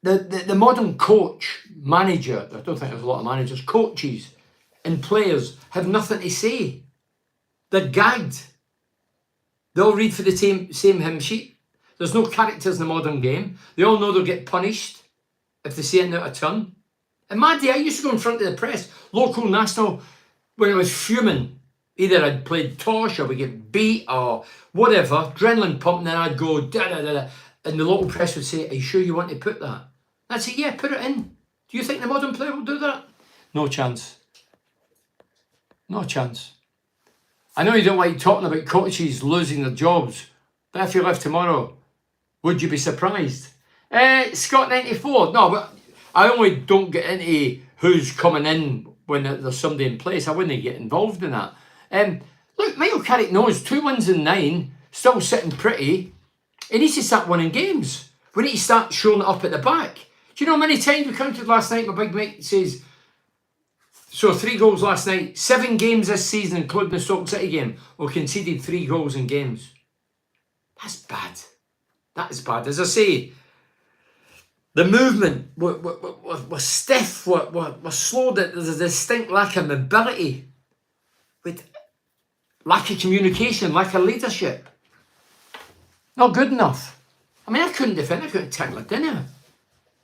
The modern coach, manager, I don't think there's a lot of managers, coaches and players have nothing to say. They're gagged. They all read for the same hymn sheet. There's no characters in the modern game. They all know they'll get punished if they say it out of turn. In my day, I used to go in front of the press, local, national, when I was fuming. Either I'd played tosh or we get beat or whatever, adrenaline pumping, and I'd go da-da-da-da. And the local press would say, are you sure you want to put that? I'd say, yeah, put it in. Do you think the modern player will do that? No chance. No chance. I know you don't like talking about coaches losing their jobs, but if you left tomorrow, would you be surprised? Scott 94. No, but I only don't get into who's coming in when there's somebody in place. I wouldn't get involved in that. Look, Michael Carrick knows 2 wins in 9, still sitting pretty. He needs to start winning games. We need to start showing it up at the back. Do you know how many times we counted last night? My big mate says, so 3 goals last night, 7 games this season, including the Stoke City game, we conceded 3 goals in games. That's bad. That is bad. As I say, the movement, we're stiff, we're slow, there's a distinct lack of mobility, with lack of communication, lack of leadership. Not good enough. I mean, I couldn't defend, I couldn't tackle it, didn't I?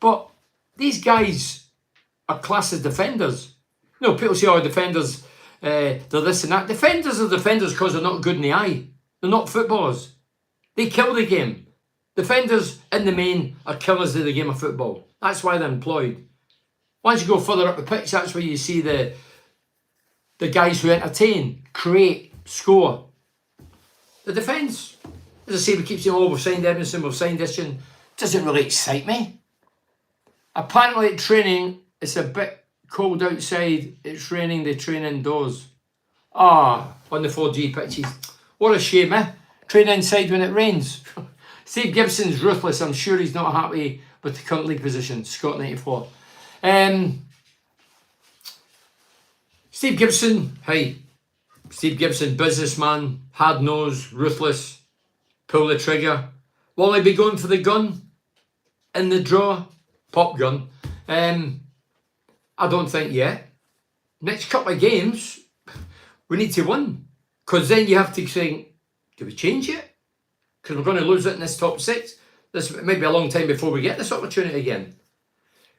But these guys are classed as defenders. You know, people say, oh, defenders, they're this and that. Defenders are defenders because they're not good in the eye. They're not footballers. They kill the game. Defenders, in the main, are killers of the game of football. That's why they're employed. Once you go further up the pitch, that's where you see the guys who entertain, create, score. The defence, as I say, we keep saying, oh, we've signed Edmondson, we've signed Isham. Doesn't really excite me. Apparently at training, it's a bit cold outside. It's raining, they train indoors. On the 4G pitches. What a shame, eh? Train inside when it rains. Steve Gibson's ruthless. I'm sure he's not happy with the current league position. Scott 94. Steve Gibson, hi. Steve Gibson, businessman, hard nosed, ruthless, pull the trigger. Will he be going for the gun in the draw? Pop gun. I don't think yet. Next couple of games, we need to win. Because then you have to think, do we change it? Because we're going to lose it in this top 6. This may be a long time before we get this opportunity again.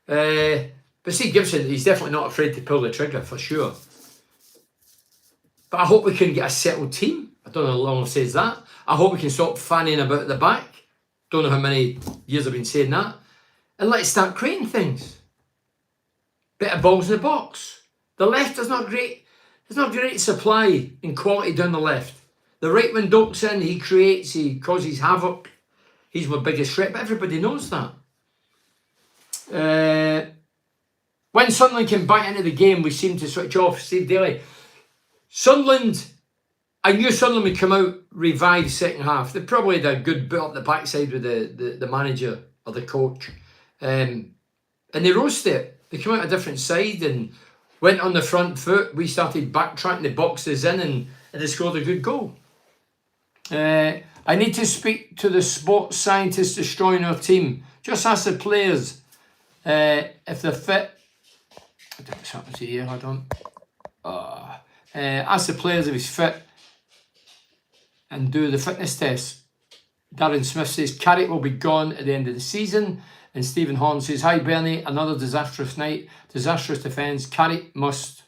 But Steve Gibson, he's definitely not afraid to pull the trigger, for sure. But I hope we can get a settled team. I don't know how long I've said that. I hope we can stop fanning about the back. Don't know how many years I've been saying that. And let's start creating things. Bit of balls in the box. The left is not great. There's not great supply and quality down the left. The right when Doak's in, he creates, he causes havoc. He's my biggest threat, but everybody knows that. When Sunderland came back into the game, we seemed to switch off. Steve Daly. Sunderland, I knew Sunderland would come out revived second half. They probably had a good bit up the backside with the manager or the coach. And they roasted it. They came out a different side and went on the front foot. We started backtracking the boxes in and they scored a good goal. I need to speak to the sports scientists destroying our team. Just ask the players if they're fit. I don't know what's happened here. Hold on. Ask the players if he's fit and do the fitness test. Darren Smith says Carrick will be gone at the end of the season. And Stephen Horn says, hi Bernie, another disastrous night, disastrous defence. Carrick must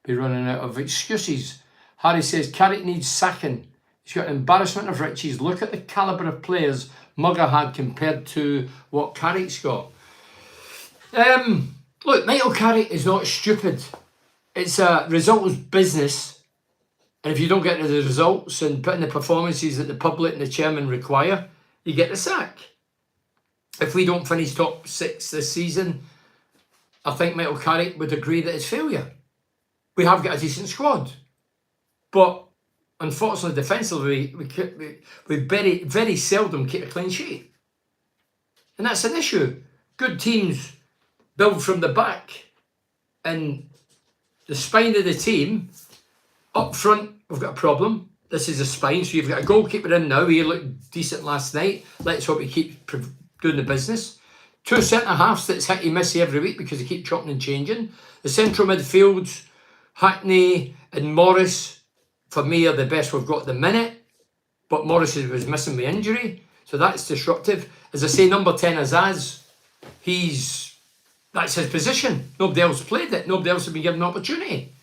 be running out of excuses. Harry says Carrick needs sacking. He's got an embarrassment of riches. Look at the calibre of players Mugger had compared to what Carrick's got. Look, Michael Carrick is not stupid. It's a results business. And if you don't get the results and put in the performances that the public and the chairman require, you get the sack. If we don't finish top 6 this season, I think Michael Carrick would agree that it's failure. We have got a decent squad. But unfortunately, defensively, we very, very seldom keep a clean sheet. And that's an issue. Good teams build from the back. And the spine of the team, up front, we've got a problem. This is a spine. So you've got a goalkeeper in now. He looked decent last night. Let's hope he keeps doing the business. 2 centre-halves that's hit-y-missy every week because they keep chopping and changing. The central midfields, Hackney and Morris, for me, are the best we've got at the minute. But Morris was missing the injury, so that's disruptive. As I say, number 10, Azaz, that's his position. Nobody else played it. Nobody else had been given an opportunity.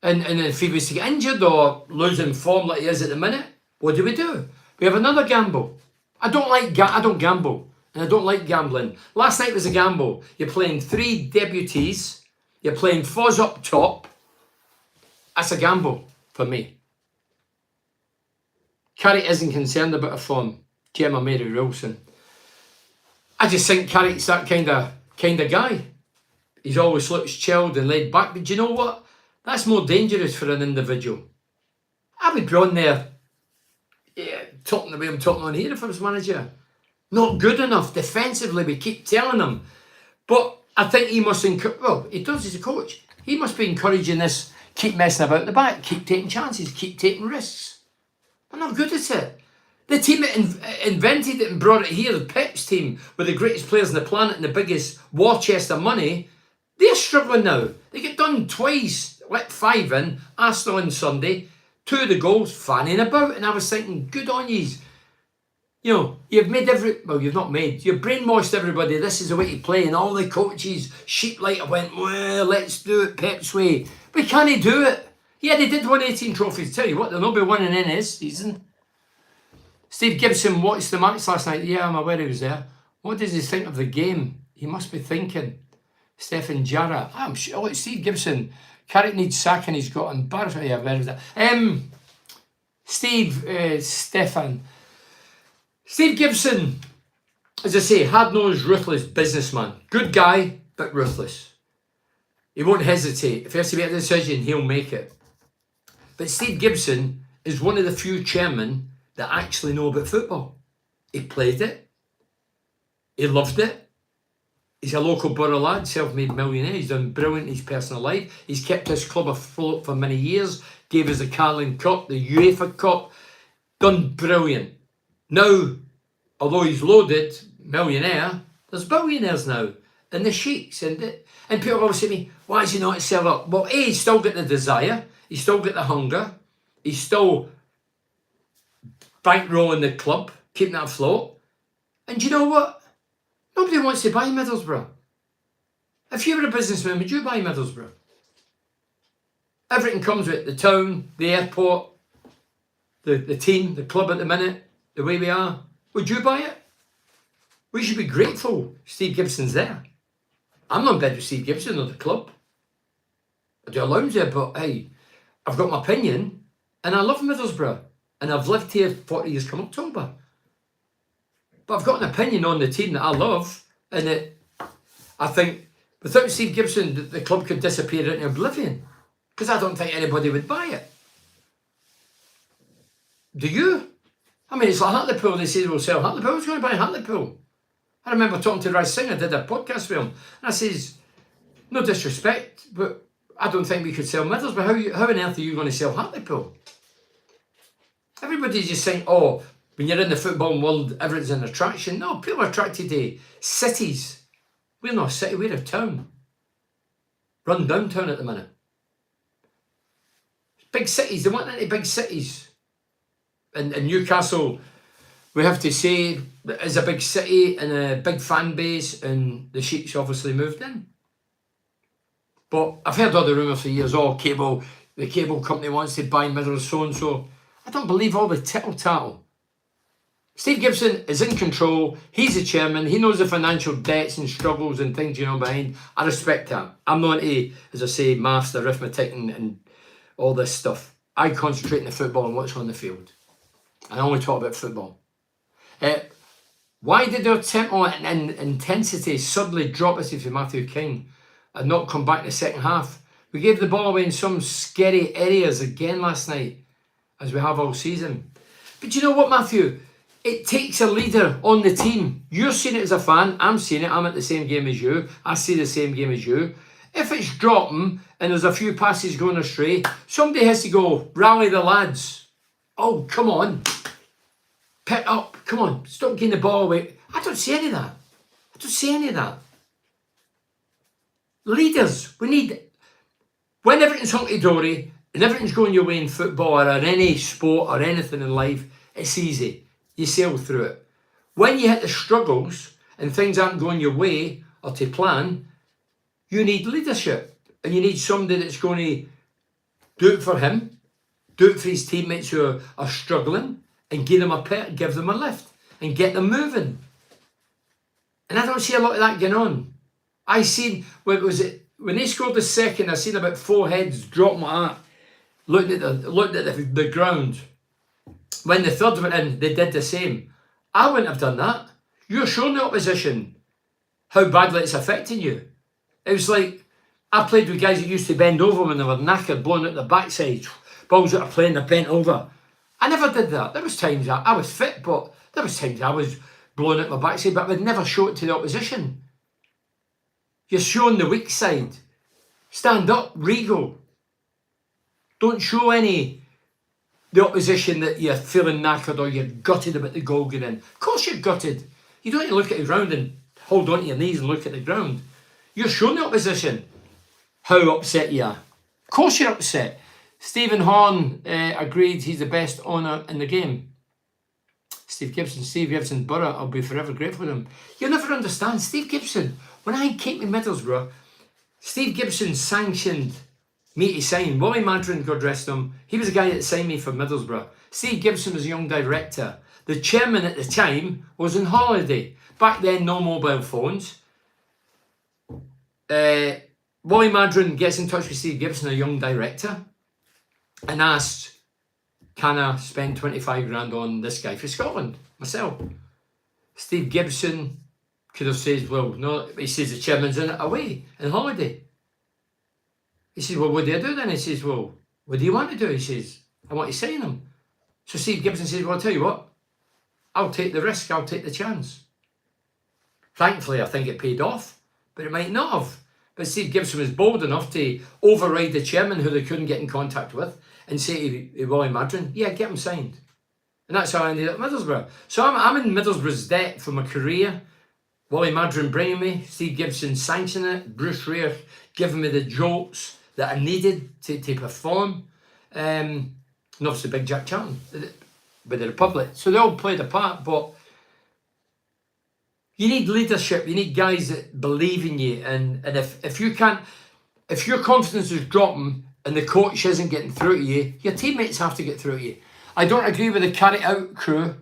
And if he was to get injured or losing form like he is at the minute, what do? We have another gamble. I don't gamble, and I don't like gambling. Last night was a gamble. You're playing 3 debutees. You're playing Foz up top. That's a gamble for me. Carrick isn't concerned about a form. Gemma Mary Wilson. I just think Carrick's that kind of guy. He's always looks chilled and laid back. But do you know what? That's more dangerous for an individual. I would be on there, talking the way I'm talking on here if I was manager. Not good enough defensively, we keep telling him. But I think he must he does as a coach. He must be encouraging this, keep messing about the back, keep taking chances, keep taking risks. I'm not good at it. The team that invented it and brought it here, the Pep's team, with the greatest players on the planet and the biggest war chest of money, they're struggling now. They get done twice, let 5 in, Arsenal on Sunday, 2 of the goals, fanning about, and I was thinking, good on yous. You know, you've brainwashed everybody, this is the way to play, and all the coaches, sheep like, went, well, let's do it Pep's way. We can't do it. Yeah, they did win 18 trophies. Tell you what, they'll not be winning in this season. Steve Gibson watched the match last night. Yeah, I'm aware he was there. What does he think of the game? He must be thinking. Stephen Jarrah. I'm sure. Oh, Steve Gibson. Carrick needs sacking. He's got embarrassed. Yeah, where is that? Steve Gibson, as I say, hard-nosed, ruthless businessman. Good guy, but ruthless. He won't hesitate. If he has to make a decision, he'll make it. But Steve Gibson is one of the few chairmen that actually know about football. He played it. He loved it. He's a local borough lad, self-made millionaire. He's done brilliant in his personal life. He's kept his club afloat for many years. Gave us the Carling Cup, the UEFA Cup. Done brilliant. Now, although he's loaded, millionaire, there's billionaires now. And the sheiks. And people always say to me, why is he not sell up? Well, he's still got the desire. He's still got the hunger. He's still bankrolling the club, keeping it afloat. And you know what? Nobody wants to buy Middlesbrough. If you were a businessman, would you buy Middlesbrough? Everything comes with it. The town, the airport, the team, the club at the minute, the way we are. Would you buy it? We should be grateful Steve Gibson's there. I'm not in bed with Steve Gibson or the club. I do a lounge there, but hey, I've got my opinion and I love Middlesbrough. And I've lived here 40 years come October. But I've got an opinion on the team that I love. And I think without Steve Gibson, the club could disappear into oblivion. Because I don't think anybody would buy it. Do you? I mean, it's like Hartlepool. They say we'll sell Hartlepool. Who's going to buy Hartlepool? I remember talking to Rice Singer, did a podcast with him. And I says, no disrespect, but I don't think we could sell Middlesbrough. How on earth are you going to sell Hartlepool? Everybody's just saying, oh, when you're in the football world, everything's an attraction. No, people are attracted to cities. We're not a city, we're a town. Run downtown at the minute. Big cities, they want any big cities. And Newcastle, we have to say, is a big city and a big fan base, and the Sheiks obviously moved in. But I've heard other rumours for years, the cable company wants to buy Middlesbrough so-and-so. I don't believe all the tittle-tattle. Steve Gibson is in control. He's the chairman. He knows the financial debts and struggles and things, behind. I respect that. I'm not into, as I say, maths, arithmetic and all this stuff. I concentrate on the football and what's on the field. I only talk about football. Why did their tempo and intensity suddenly drop us if Matthew King and not come back in the second half? We gave the ball away in some scary areas again last night, as we have all season. But you know what, Matthew? It takes a leader on the team. You're seeing it as a fan. I'm seeing it. I'm at the same game as you. I see the same game as you. If it's dropping and there's a few passes going astray, somebody has to go, rally the lads. Oh, come on. Pick up. Come on. Stop getting the ball away. I don't see any of that. Leaders. We need... When everything's hunky-dory and everything's going your way in football or in any sport or anything in life, it's easy. You sail through it. When you hit the struggles and things aren't going your way or to plan, you need leadership. And you need somebody that's going to do it for him, do it for his teammates who are struggling, and give them a lift and get them moving. And I don't see a lot of that going on. I seen, when they scored the second, I seen about 4 heads drop like that, looked at the ground. When the third went in, they did the same. I wouldn't have done that. You're showing the opposition how badly it's affecting you. It was like, I played with guys that used to bend over when they were knackered, blowing out the backside. Balls that are playing, they're bent over. I never did that. There was times I was fit, but there was times I was blowing out my backside, but I would never show it to the opposition. You're showing the weak side. Stand up, regal. Don't show the opposition that you're feeling knackered or you're gutted about the goal getting in. Of course you're gutted. You don't need to look at the ground and hold on to your knees and look at the ground. You're showing the opposition how upset you are. Of course you're upset. Stephen Horn agreed he's the best owner in the game. Steve Gibson, Borough, I'll be forever grateful for him. You'll never understand. Steve Gibson, when I came to Middlesbrough, Steve Gibson sanctioned me to sign. Wally Madron, God rest him, he was the guy that signed me for Middlesbrough. Steve Gibson was a young director. The chairman at the time was on holiday. Back then, no mobile phones. Wally Madron gets in touch with Steve Gibson, a young director, and asked, can I spend 25 grand on this guy for Scotland, myself? Steve Gibson could have said, well, no, he says the chairman's in it away, on holiday. He says, well, what do I do then? He says, well, what do you want to do? He says, I want to sign him. So Steve Gibson says, well, I'll tell you what, I'll take the risk, I'll take the chance. Thankfully, I think it paid off, but it might not have. But Steve Gibson was bold enough to override the chairman who they couldn't get in contact with and say to Wally Madron, yeah, get him signed. And that's how I ended up at Middlesbrough. So I'm in Middlesbrough's debt for my career. Wally Madron bringing me, Steve Gibson sanctioning it, Bruce Rare giving me the jolts that I needed to perform. And obviously Big Jack Charlton with the Republic. So they all played a part, but you need leadership. You need guys that believe in you. And if your confidence is dropping and the coach isn't getting through to you, your teammates have to get through to you. I don't agree with the carry out crew.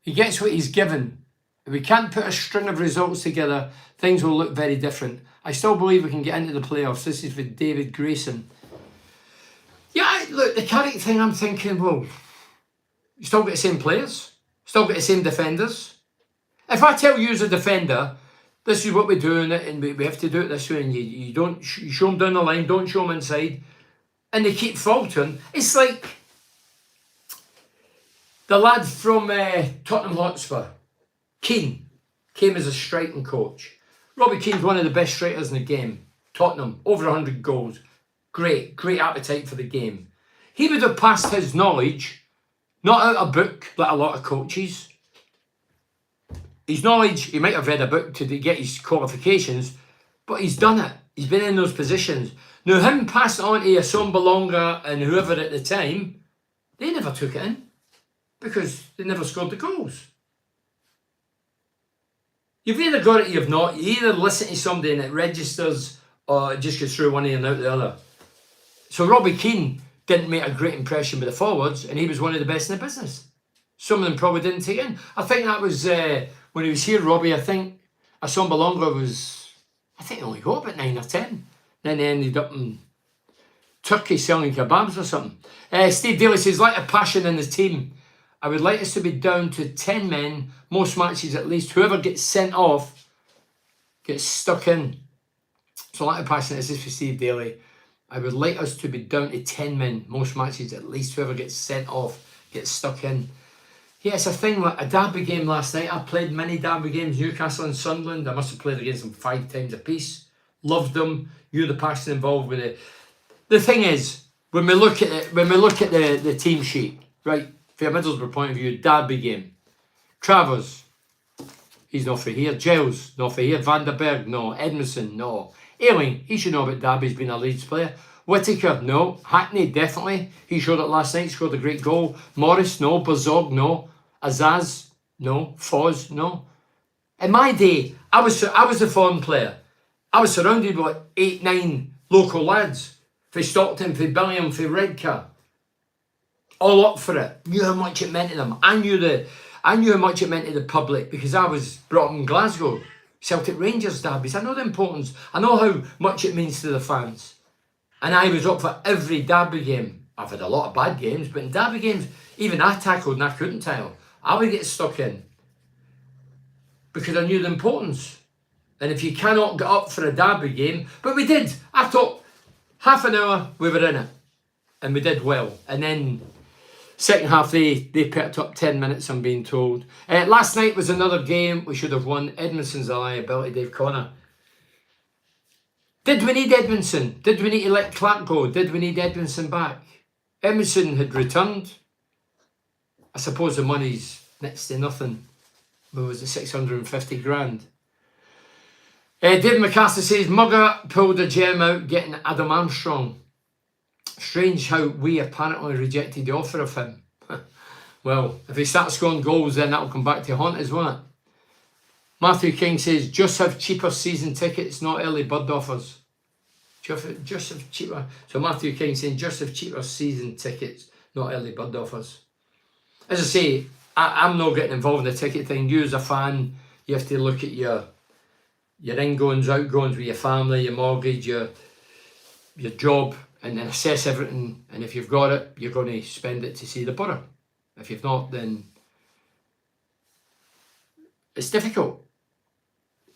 He gets what he's given. If we can't put a string of results together, things will look very different. I still believe we can get into the playoffs. This is with David Grayson. Yeah, look, the Carrick thing, I'm thinking, well, you still get the same players, still get the same defenders. If I tell you as a defender, this is what we're doing and we have to do it this way, and you don't you show them down the line, don't show them inside, and they keep faltering, it's like the lad from Tottenham Hotspur, Keane, came as a striking coach. Robbie Keane's one of the best strikers in the game. Tottenham, over 100 goals. Great appetite for the game. He would have passed his knowledge, not out a book like a lot of coaches. His knowledge, he might have read a book to get his qualifications, but he's done it. He's been in those positions. Now, him passing on to Assombalonga Balonga and whoever at the time, they never took it in because they never scored the goals. You've either got it or you've not. You either listen to somebody and it registers or it just goes through one ear and out the other. So Robbie Keane didn't make a great impression with the forwards and he was one of the best in the business. Some of them probably didn't take in. I think that was when he was here, Robbie. I think Assombalonga was, I think he only got about 9 or 10. Then he ended up in Turkey selling kebabs or something. Steve Daly says, like a passion in the team. I would like us to be down to 10 men, most matches at least. Whoever gets sent off gets stuck in. So like a passion, this is for Steve Daly. I would like us to be down to 10 men, most matches at least. Whoever gets sent off gets stuck in. Yeah, it's a thing, like a derby game last night. I played many derby games, Newcastle and Sunderland. I must have played against them 5 times a piece. Loved them. Knew the passion involved with it. The thing is, when we look at it, the team sheet, right, from a Middlesbrough point of view, derby game. Travers, he's not for here. Giles, not for here. Van der Berg, no. Edmondson, no. Ayling, he should know about derby. He's been a Leeds player. Whittaker, no. Hackney, definitely. He showed it last night, scored a great goal. Morris, no. Bazog, no. Azaz, no. Foz, no. In my day, I was a foreign player. I was surrounded by like 8, 9 local lads. For Stockton, for Billingham, for Redcar. All up for it. Knew how much it meant to them. I knew how much it meant to the public because I was brought up in Glasgow. Celtic Rangers derbies. I know the importance. I know how much it means to the fans. And I was up for every derby game. I've had a lot of bad games, but in derby games, even I tackled and I couldn't tackle. I would get stuck in. Because I knew the importance. And if you cannot get up for a derby game, but we did. I thought half an hour we were in it. And we did well. And then second half they picked up 10 minutes, I'm being told. Last night was another game we should have won. Edmondson's a liability, Dave Connor. Did we need Edmondson? Did we need to let Clark go? Did we need Edmondson back? Edmondson had returned. I suppose the money's next to nothing. What was it, 650 grand? David McCaster says, Mugger pulled a gem out getting Adam Armstrong. Strange how we apparently rejected the offer of him. Well, if he starts scoring goals, then that'll come back to haunt us, won't it? Matthew King says, just have cheaper season tickets, not early bird offers. Just have cheaper. So Matthew King saying, just have cheaper season tickets, not early bird offers. As I say, I'm not getting involved in the ticket thing. You as a fan, you have to look at your ingoings, outgoings with your family, your mortgage, your job, and then assess everything. And if you've got it, you're going to spend it to see the borough. If you've not, then it's difficult.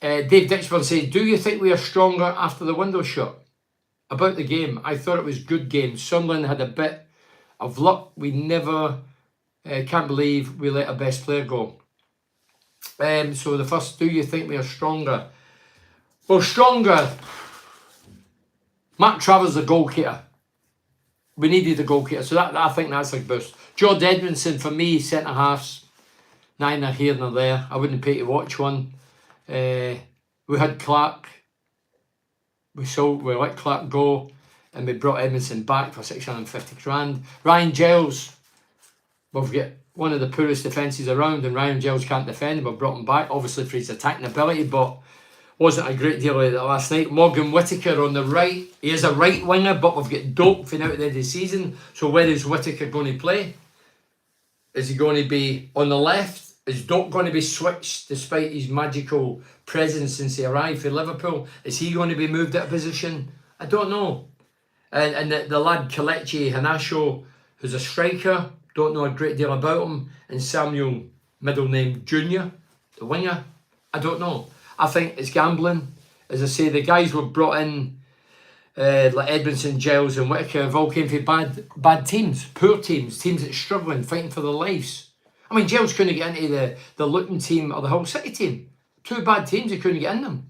Dave Ditchburn says, do you think we are stronger after the window shut? About the game, I thought it was a good game. Sunderland had a bit of luck. We never, can't believe we let our best player go. So the first, do you think we are stronger? Well, stronger. Mark Travers, the goalkeeper. We needed a goalkeeper, so that I think that's a boost. George Edmondson, for me, centre halves, neither here nor there. I wouldn't pay to watch one. We had Clark. We let Clark go, and we brought Edmondson back for 650 grand. Ryan Giles, we've got one of the poorest defences around, and Ryan Giles can't defend. We've brought him back, obviously for his attacking ability, but wasn't a great deal of it last night. Morgan Whittaker on the right. He is a right winger, but we've got Doak for now at the end of the season. So where is Whittaker going to play? Is he going to be on the left? Is Doak going to be switched despite his magical presence since he arrived for Liverpool? Is he going to be moved out of position? I don't know. And the lad Kelechi Hanasho, who's a striker, don't know a great deal about him. And Samuel, middle name Junior, the winger, I don't know. I think it's gambling. As I say, the guys were brought in, like Edmondson, Giles and Whittaker, have all came from bad teams, poor teams, teams that are struggling, fighting for their lives. I mean, Giles couldn't get into the Luton team or the Hull City team. 2 bad teams, he couldn't get in them.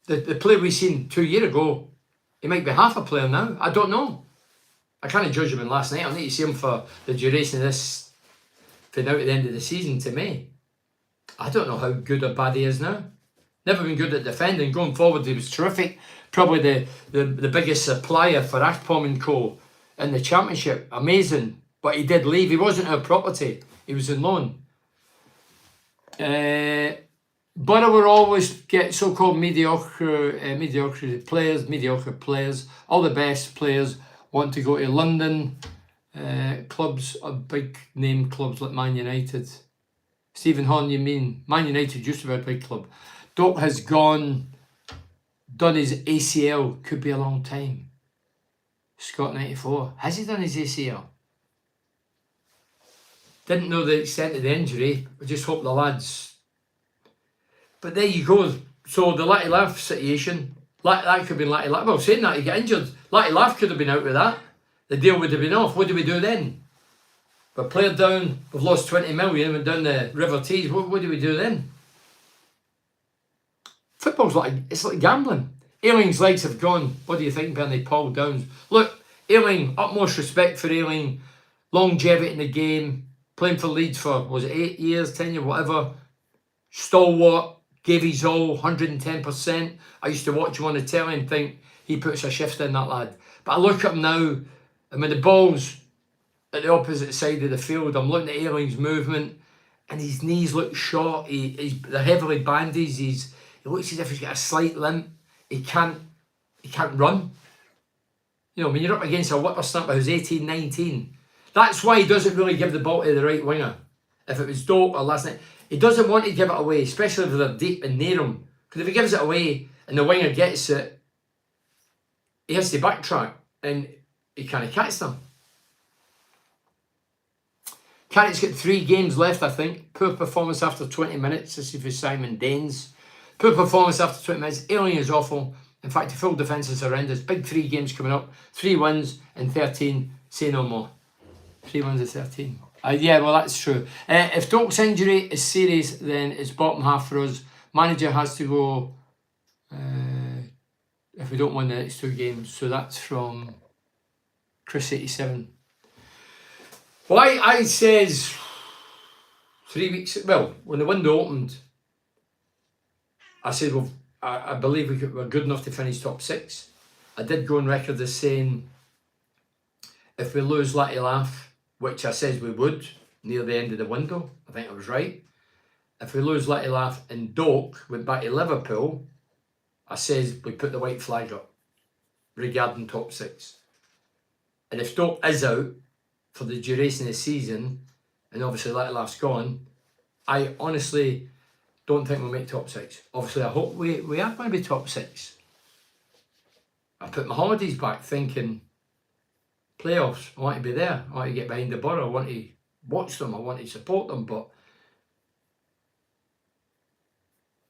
The player we seen 2 years ago, he might be half a player now. I don't know. I can't judge him in last night. I'll need to see him for the duration of this, for now at the end of the season to May. I don't know how good or bad he is now. Never been good at defending. Going forward, he was terrific. Probably the biggest supplier for Akpom and Co. in the Championship. Amazing. But he did leave. He wasn't our property. He was on loan. Borough will always get so-called mediocre players. All the best players want to go to London Clubs, big name clubs like Man United. Stephen Horn, you mean? Man United used to be a big club. Doc has done his ACL, could be a long time. Scott 94, has he done his ACL? Didn't know the extent of the injury. I just hope the lads. But there you go. So the Latty Laugh situation, that could have been Latty Laugh. Well, saying that, he got injured. Latty Laugh could have been out with that. The deal would have been off. What do we do then? We're player down. We've lost 20 million. We're down the River Tees. What do we do then? Football's it's like gambling. Ayling's legs have gone. What do you think, Bernie? Paul Downs. Look, Ayling, utmost respect for Ayling. Longevity in the game. Playing for Leeds for, was it 8 years, 10 years, whatever. Stalwart. Gave his all, 110%. I used to watch him on the telly and think he puts a shift in, that lad. But I look at him now, and when the ball's at the opposite side of the field, I'm looking at Ayling's movement, and his knees look short. They're heavily bandaged. He looks as if he's got a slight limp. He can't run. You know, when you're up against a whippersnapper who's 18, 19, that's why he doesn't really give the ball to the right winger. If it was Doak or last night, he doesn't want to give it away, especially if they're deep and near him. Because if he gives it away and the winger gets it, he has to backtrack and he can't catch them. Carrick's got 3 games left, I think. Poor performance after 20 minutes. This is for Simon Daines. Poor performance after 20 minutes. Ayling is awful. In fact, the full defence is horrendous. Big 3 games coming up. 3 wins and 13. Say no more. 3 wins and 13. Yeah, well, that's true. If Doak's injury is serious, then it's bottom half for us. Manager has to go if we don't win the next 2 games. So that's from Chris87. Well, I says 3 weeks, well, when the window opened, I said, well, I believe we're good enough to finish top 6. I did go on record as saying, if we lose Latty Laugh, which I said we would, near the end of the window, I think I was right. If we lose Latty Laugh and Doak went back to Liverpool, I says we put the white flag up regarding top 6. And if Doak is out for the duration of the season, and obviously Latty Laugh's gone, I honestly don't think we'll make top 6. Obviously, I hope we are going to be top 6. I put my holidays back thinking, playoffs, I want to be there. I want to get behind the borough. I want to watch them. I want to support them. But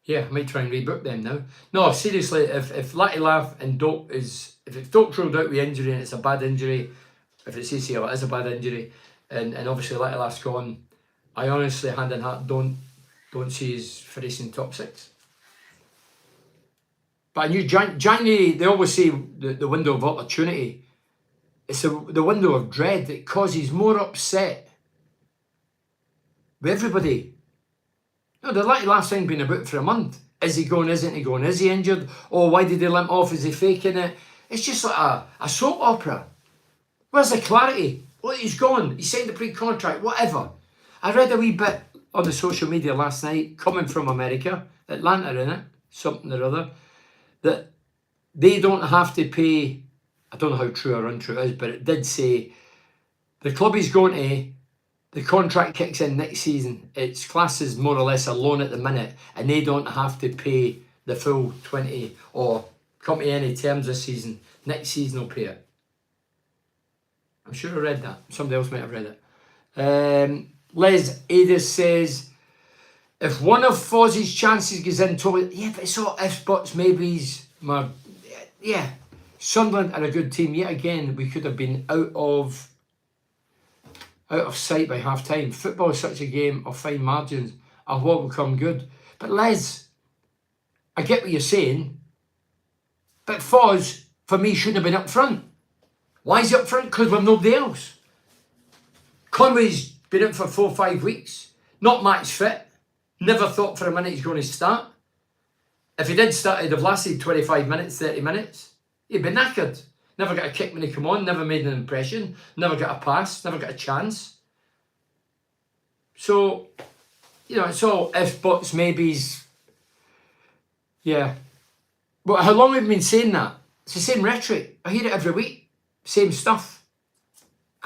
yeah, I might try and rebook them now. No, seriously, if Latty Laugh and Doak if it's Doak ruled out with injury and it's a bad injury, if it's ACL, it is a bad injury, and obviously Latty Laugh's gone, I honestly, hand in heart, don't see us finishing top 6. But I knew January, they always say the window of opportunity. It's the window of dread that causes more upset with everybody. No, the Latty Laugh's thing been about for a month. Is he going? Isn't he going? Is he injured? Oh, why did he limp off? Is he faking it? It's just like a soap opera. Where's the clarity? Well, he's gone. He signed a pre-contract, whatever. I read a wee bit on the social media last night, coming from America, Atlanta in it, something or other, that they don't have to pay. I don't know how true or untrue it is, but it did say the club he's going to, the contract kicks in next season. It's classed as more or less a loan at the minute, and they don't have to pay the full 20 or come to any terms this season. Next season will pay it. I'm sure I read that. Somebody else might have read it. Les Adis says, if one of Fozzie's chances goes in, totally, yeah, but it's all ifs, buts, maybes. Yeah. Sunderland are a good team. Yet again, we could have been out of sight by half time. Football is such a game of fine margins. Our what will come good. But Les, I get what you're saying, but Foz, for me, shouldn't have been up front. Why is he up front? Because we've nobody else. Conway's been out for 4 or 5 weeks. Not match fit. Never thought for a minute he's going to start. If he did start, he'd have lasted 25 minutes, 30 minutes. He'd be knackered. Never got a kick when he come on, never made an impression, never got a pass, never got a chance. So, you know, it's all ifs, buts, maybes. Yeah. But how long have we been saying that? It's the same rhetoric. I hear it every week. Same stuff.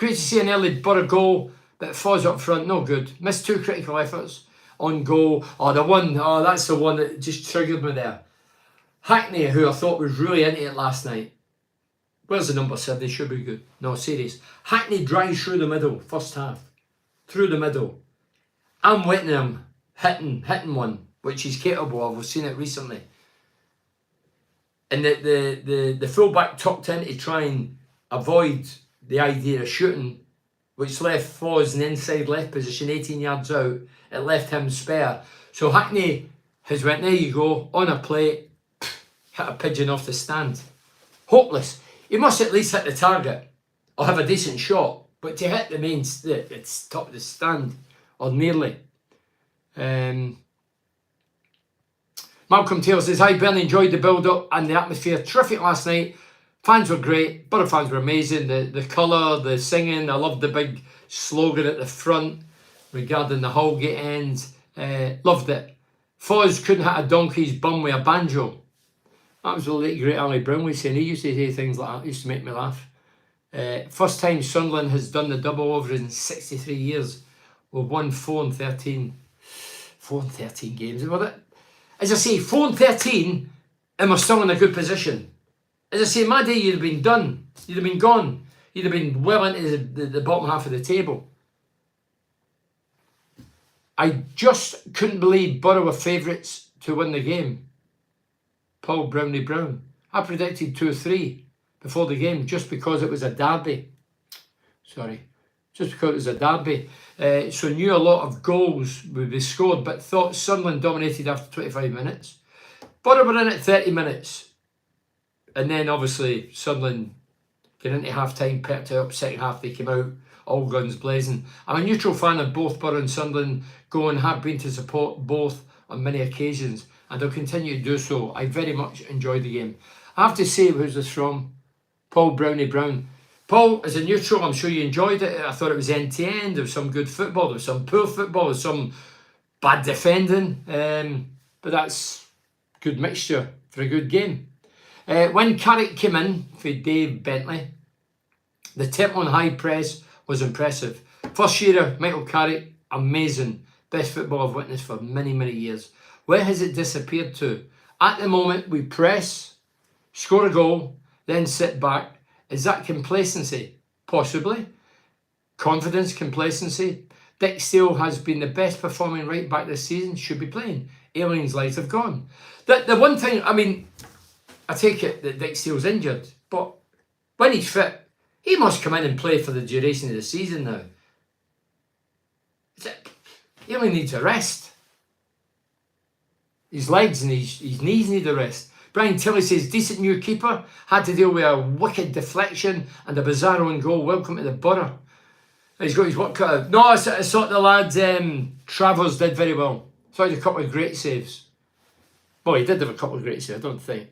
Great to see an early Borough goal, but Foz up front, no good. Missed 2 critical efforts on goal. That's the one that just triggered me there. Hackney, who I thought was really into it last night. Where's the number 7? They should be good. No, serious. Hackney drives through the middle, first half. Through the middle. I'm waiting him hitting one, which he's capable of. We've seen it recently. And the fullback tucked in to try and avoid the idea of shooting, which left Foz in the inside left position, 18 yards out. It left him spare. So Hackney has went, there you go, on a plate, hit a pigeon off the stand. Hopeless. He must at least hit the target or have a decent shot. But to hit it's top of the stand, or nearly. Malcolm Taylor says, hi Bernie, enjoyed the build-up and the atmosphere. Terrific last night. Fans were great. Borough fans were amazing. The colour, the singing. I loved the big slogan at the front regarding the Holgate end. Loved it. Foz couldn't hit a donkey's bum with a banjo. That was the late great Ali Brownlee saying. He used to say things like that. It used to make me laugh. First time Sunderland has done the double over in 63 years. We've won 4 and 13 games. As I say, 4 and 13, and we're still in a good position. As I say, my day, you'd have been done. You'd have been gone. You'd have been well into the bottom half of the table. I just couldn't believe Borough were favourites to win the game. Paul Brownlee Brown. I predicted 2-3 before the game just because it was a derby. Just because it was a derby. So knew a lot of goals would be scored, but thought Sunderland dominated after 25 minutes. Borough were in at 30 minutes. And then obviously Sunderland get into half-time, pepped it up. Second half they came out, all guns blazing. I'm a neutral fan of both Borough and Sunderland, going, have been to support both on many occasions, and I'll continue to do so. I very much enjoyed the game. I have to say, who's this from? Paul Brownie Brown. Paul, as a neutral, I'm sure you enjoyed it. I thought it was end-to-end. There was some good football, there was some poor football, there was some bad defending. But that's a good mixture for a good game. When Carrick came in for Dave Bentley, the tempo on high press was impressive. First year, Michael Carrick, amazing. Best football I've witnessed for many, many years. Where has it disappeared to? At the moment, we press, score a goal, then sit back. Is that complacency? Possibly. Confidence, complacency. Dick Steele has been the best performing right back this season. Should be playing. Alien's lights have gone. The one thing, I mean, I take it that Dick Steele's injured, but when he's fit, he must come in and play for the duration of the season now. He only needs a rest. His legs and his knees need a rest. Brian Tilley says, decent new keeper, had to deal with a wicked deflection and a bizarre own goal. Welcome to the Borough. He's got his work cut out. No, I thought the lad Travers did very well. I thought he had a couple of great saves. Well, he did have a couple of great saves, I don't think.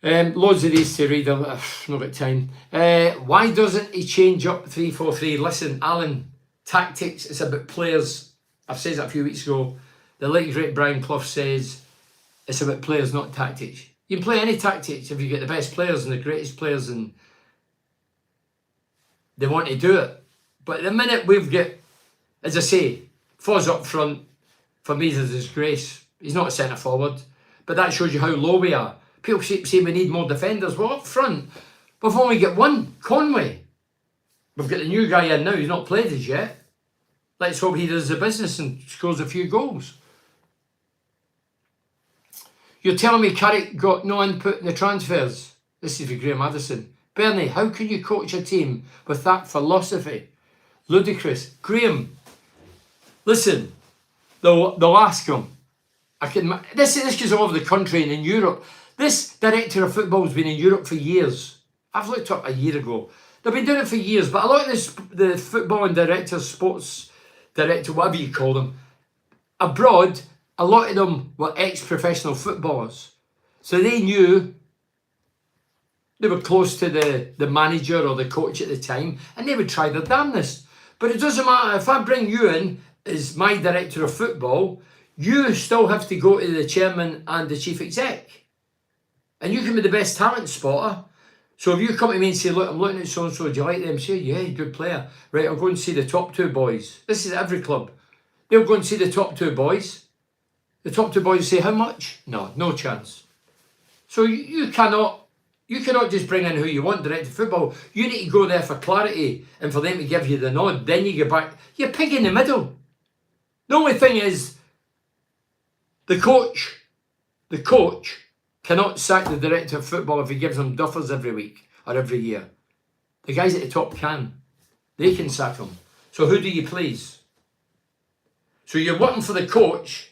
Loads of these to read, I've not got time. Why doesn't he change up 3-4-3? Listen, Alan, tactics, it's about players. I've said that a few weeks ago. The late great Brian Clough says it's about players, not tactics. You can play any tactics if you get the best players and the greatest players and they want to do it. But the minute we've got, as I say, Foz up front, for me is a disgrace. He's not a centre forward, but that shows you how low we are. People keep saying we need more defenders. Well, up front, we've only got one, Conway. We've got the new guy in now, he's not played as yet. Let's hope he does the business and scores a few goals. You're telling me Carrick got no input in the transfers? This is for Graham Addison. Bernie, how can you coach a team with that philosophy? Ludicrous. Graham, listen, they'll ask him. This goes all over the country and in Europe. This director of football has been in Europe for years. I've looked up a year ago. They've been doing it for years, but a lot of the footballing directors, sports director, whatever you call them, abroad, a lot of them were ex-professional footballers. So they knew they were close to the manager or the coach at the time, and they would try their damnedest. But it doesn't matter, if I bring you in as my director of football, you still have to go to the chairman and the chief exec. And you can be the best talent spotter. So if you come to me and say, look, I'm looking at so-and-so, do you like them? Say, yeah, good player. Right, I'll go and see the top 2 boys. This is every club. They'll go and see the top 2 boys. The top 2 boys say, how much? No chance. So you cannot just bring in who you want direct to football. You need to go there for clarity and for them to give you the nod. Then you get back. You're pig in the middle. The only thing is, the coach cannot sack the director of football if he gives them duffers every week or every year. The guys at the top can. They can sack them. So who do you please? So you're working for the coach,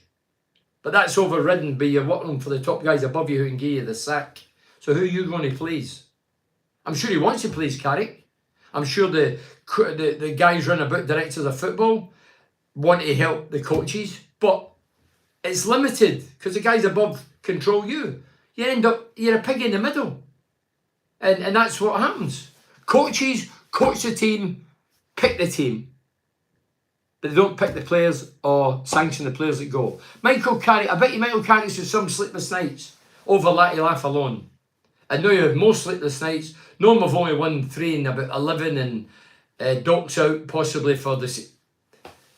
but that's overridden by you're working for the top guys above you who can give you the sack. So who are you going to please? I'm sure he wants to please Carrick. I'm sure the guys run about directors of football want to help the coaches, but it's limited because the guys above control you. You end up, you're a pig in the middle. And that's what happens. Coaches coach the team, pick the team. But they don't pick the players or sanction the players that go. Michael Carrick, I bet you Michael Carrick's had some sleepless nights over Latty Laugh alone. And now you have more sleepless nights. No, we've only won 3 in about 11 and Doc's out possibly for this.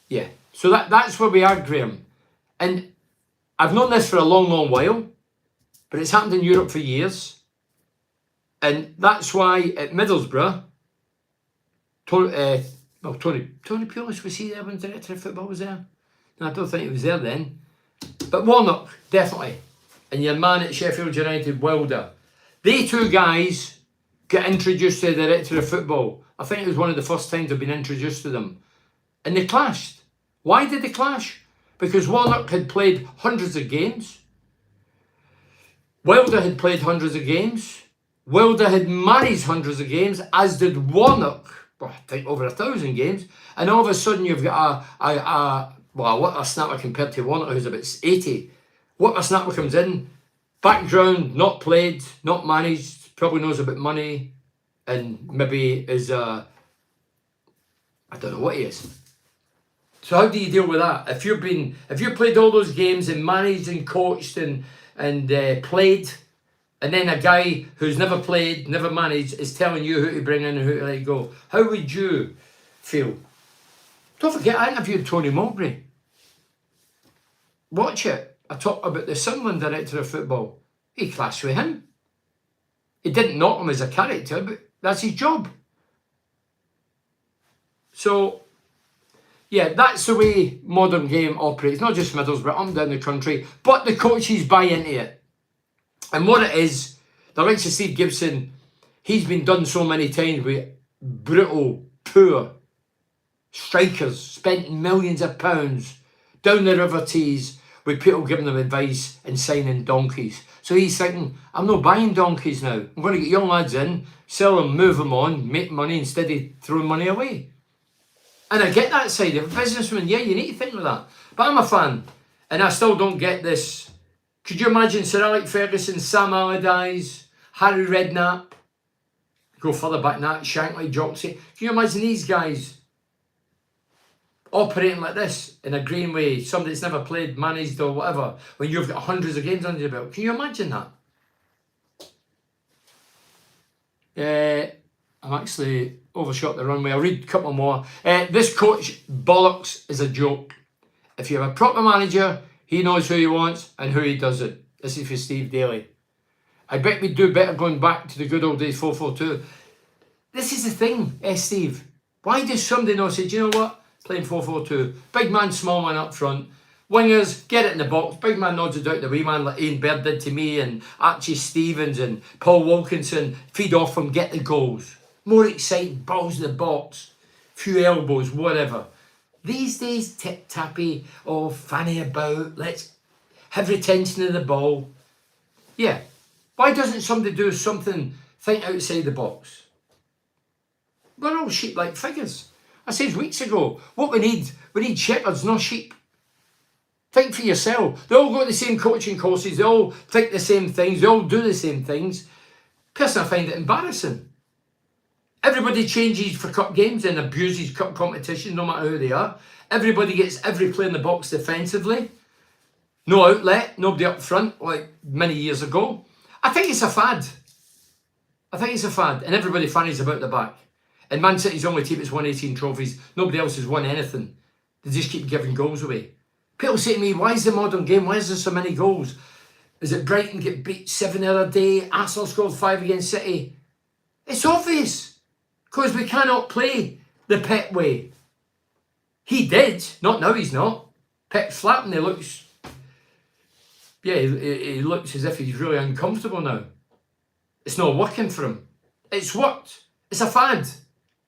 Yeah, so that's where we are, Graham. And I've known this for a long while, but it's happened in Europe for years. And that's why at Middlesbrough, Tony Pulis, was he there when the director of football was there? No, I don't think he was there then. But Warnock, definitely. And your man at Sheffield United, Wilder. They 2 guys get introduced to the director of football. I think it was one of the first times I've been introduced to them. And they clashed. Why did they clash? Because Warnock had played hundreds of games. Wilder had played hundreds of games. Wilder had managed hundreds of games, as did Warnock. Well, I think over 1,000 games. And all of a sudden you've got a whippersnapper compared to Warnock, who's about 80. Whippersnapper comes in, background, not played, not managed, probably knows about money, and maybe is I don't know what he is. So how do you deal with that? If you've played all those games and managed and coached and played, and then a guy who's never played, never managed, is telling you who to bring in and who to let go, how would you feel? Don't forget, I interviewed Tony Mowbray. Watch it. I talked about the Sunderland director of football. He clashed with him. He didn't knock him as a character, but that's his job. So, yeah, that's the way modern game operates. Not just Middlesbrough, up and down the country, but the coaches buy into it. And what it is, the likes of Steve Gibson, he's been done so many times with brutal, poor strikers, spent millions of pounds down the River Tees with people giving them advice and signing donkeys. So he's thinking, I'm not buying donkeys now. I'm going to get young lads in, sell them, move them on, make money instead of throwing money away. And I get that side of a businessman. Yeah, you need to think like that. But I'm a fan, and I still don't get this. Could you imagine Sir Alex Ferguson, Sam Allardyce, Harry Redknapp, go further back than that, Shankly, Joxie? Can you imagine these guys operating like this in a green way, somebody that's never played, managed or whatever, when you've got hundreds of games under your belt? Can you imagine that? I'm actually overshot the runway. I'll read a couple more. This coach bollocks is a joke. If you have a proper manager, he knows who he wants and who he doesn't. This is for Steve Daly. I bet we'd do better going back to the good old days 4-4-2. This is the thing, Steve. Why does somebody not say, do you know what? Playing 4-4-2. Big man, small man up front. Wingers, get it in the box. Big man nods it out the wee man like Ian Baird did to me, and Archie Stevens and Paul Wilkinson. Feed off him, get the goals. More exciting, balls in the box. Few elbows, whatever. These days, tip-tappy, fanny about, let's have retention of the ball. Yeah. Why doesn't somebody do something, think outside the box? We're all sheep like figures. I said weeks ago, what we need shepherds, not sheep. Think for yourself. They all go to the same coaching courses, they all think the same things, they all do the same things. Personally, I find it embarrassing. Everybody changes for cup games and abuses cup competition, no matter who they are. Everybody gets every player in the box defensively. No outlet, nobody up front, like many years ago. I think it's a fad. I think it's a fad, and everybody fannies about the back. And Man City's the only team that's won 18 trophies. Nobody else has won anything. They just keep giving goals away. People say to me, why is the modern game, why is there so many goals? Is it Brighton get beat 7 the other day? Arsenal scored 5 against City? It's obvious. Because we cannot play the Pep way. He did. Not now, he's not. Pep's flattened. He looks... Yeah, he looks as if he's really uncomfortable now. It's not working for him. It's worked. It's a fad.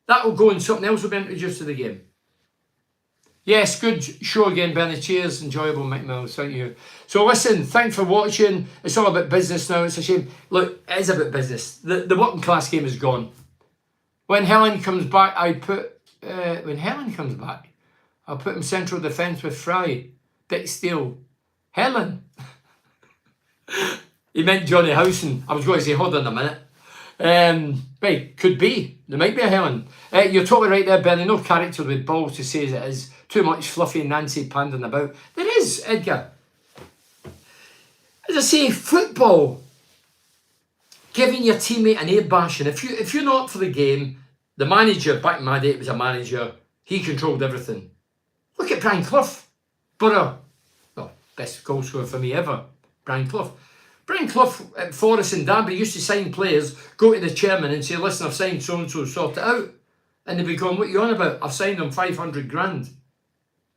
That will go and something else will be introduced to the game. Yes, good show again, Bernie. Cheers. Enjoyable, Mick Mills. Thank you. So listen, thanks for watching. It's all about business now. It's a shame. Look, it is about business. The working class game is gone. When Helen comes back, I'll put him central defence with Fry. Dick Steele. Helen. He meant Johnny Howson. I was going to say, hold on a minute. Right, could be. There might be a Helen. You're totally right there, Bernie. No character with balls to say as it is. Too much fluffy Nancy pandering about. There is, Edgar. As I say, football. Giving your teammate an air bashing. If you're not for the game, the manager, back in my day it was a manager, he controlled everything. Look at Brian Clough. Borough. Well, best goal scorer for me ever. Brian Clough. Brian Clough at Forest and Derby used to sign players, go to the chairman and say, listen, I've signed so-and-so, sort it out. And they'd be going, what are you on about? I've signed them 500 grand.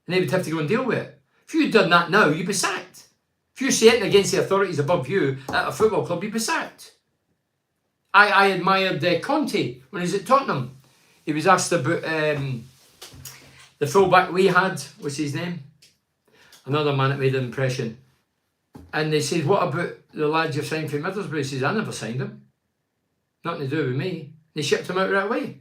And they would have to go and deal with it. If you'd done that now, you'd be sacked. If you're sitting against the authorities above you at a football club, you'd be sacked. I admired Conte when he was at Tottenham. He was asked about the fullback we had, what's his name? Another man that made an impression. And they said, what about the lad you've signed for Middlesbrough? He says, I never signed him. Nothing to do with me. They shipped him out right away.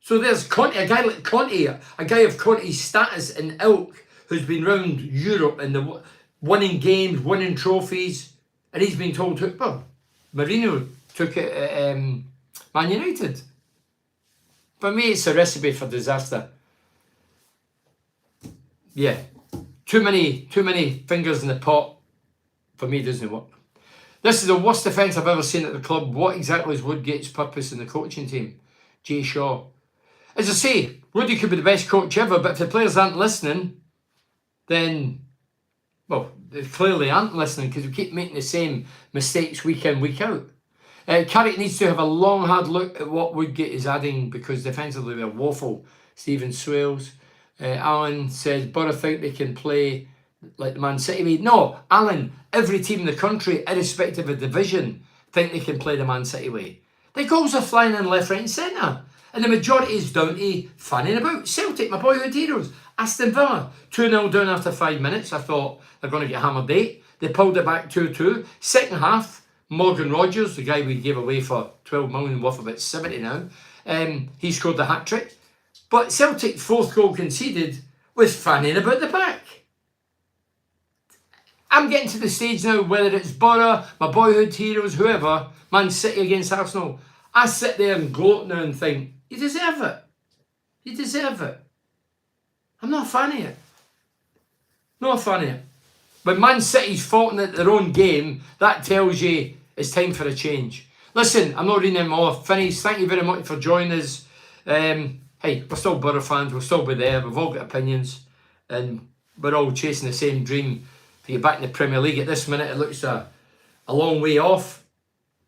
So there's Conte, a guy like Conte, a guy of Conte's status and ilk who's been round Europe and winning games, winning trophies, and he's been told to, well, Mourinho took it at Man United. For me, it's a recipe for disaster. Yeah. Too many fingers in the pot, for me, doesn't work. This is the worst defence I've ever seen at the club. What exactly is Woodgate's purpose in the coaching team? Jay Shaw. As I say, Woody could be the best coach ever, but if the players aren't listening, then, well, they clearly aren't listening because we keep making the same mistakes week in, week out. Carrick needs to have a long, hard look at what Woodgate is adding because defensively they're woeful. Stephen Swales. Alan says, Borough think they can play like the Man City way. No, Alan, every team in the country, irrespective of division, think they can play the Man City way. The goals are flying in left, right and centre. And the majority is down to fanning about. Celtic, my boyhood heroes. Aston Villa, 2-0 down after 5 minutes. I thought they're going to get hammered 8. They pulled it back 2-2. Second half, Morgan Rogers, the guy we gave away for 12 million, worth about 70 now, he scored the hat-trick. But Celtic's fourth goal conceded was fanning about the back. I'm getting to the stage now, whether it's Borough, my boyhood heroes, whoever, Man City against Arsenal, I sit there and gloat now and think, you deserve it. You deserve it. I'm not a fan of it. Not a fan of it. When Man City's faulting at their own game, that tells you it's time for a change. Listen, I'm not reading them off. Finished. Thank you very much for joining us. Hey, we're still Borough fans. We'll still be there. We've all got opinions. And we're all chasing the same dream to get back in the Premier League. At this minute, it looks a long way off.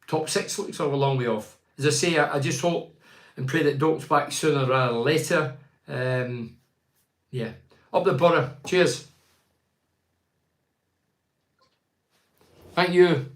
Top 6 looks a long way off. As I say, I just hope and pray that Doak's back sooner rather than later. Yeah. Up the Borough. Cheers. Thank you.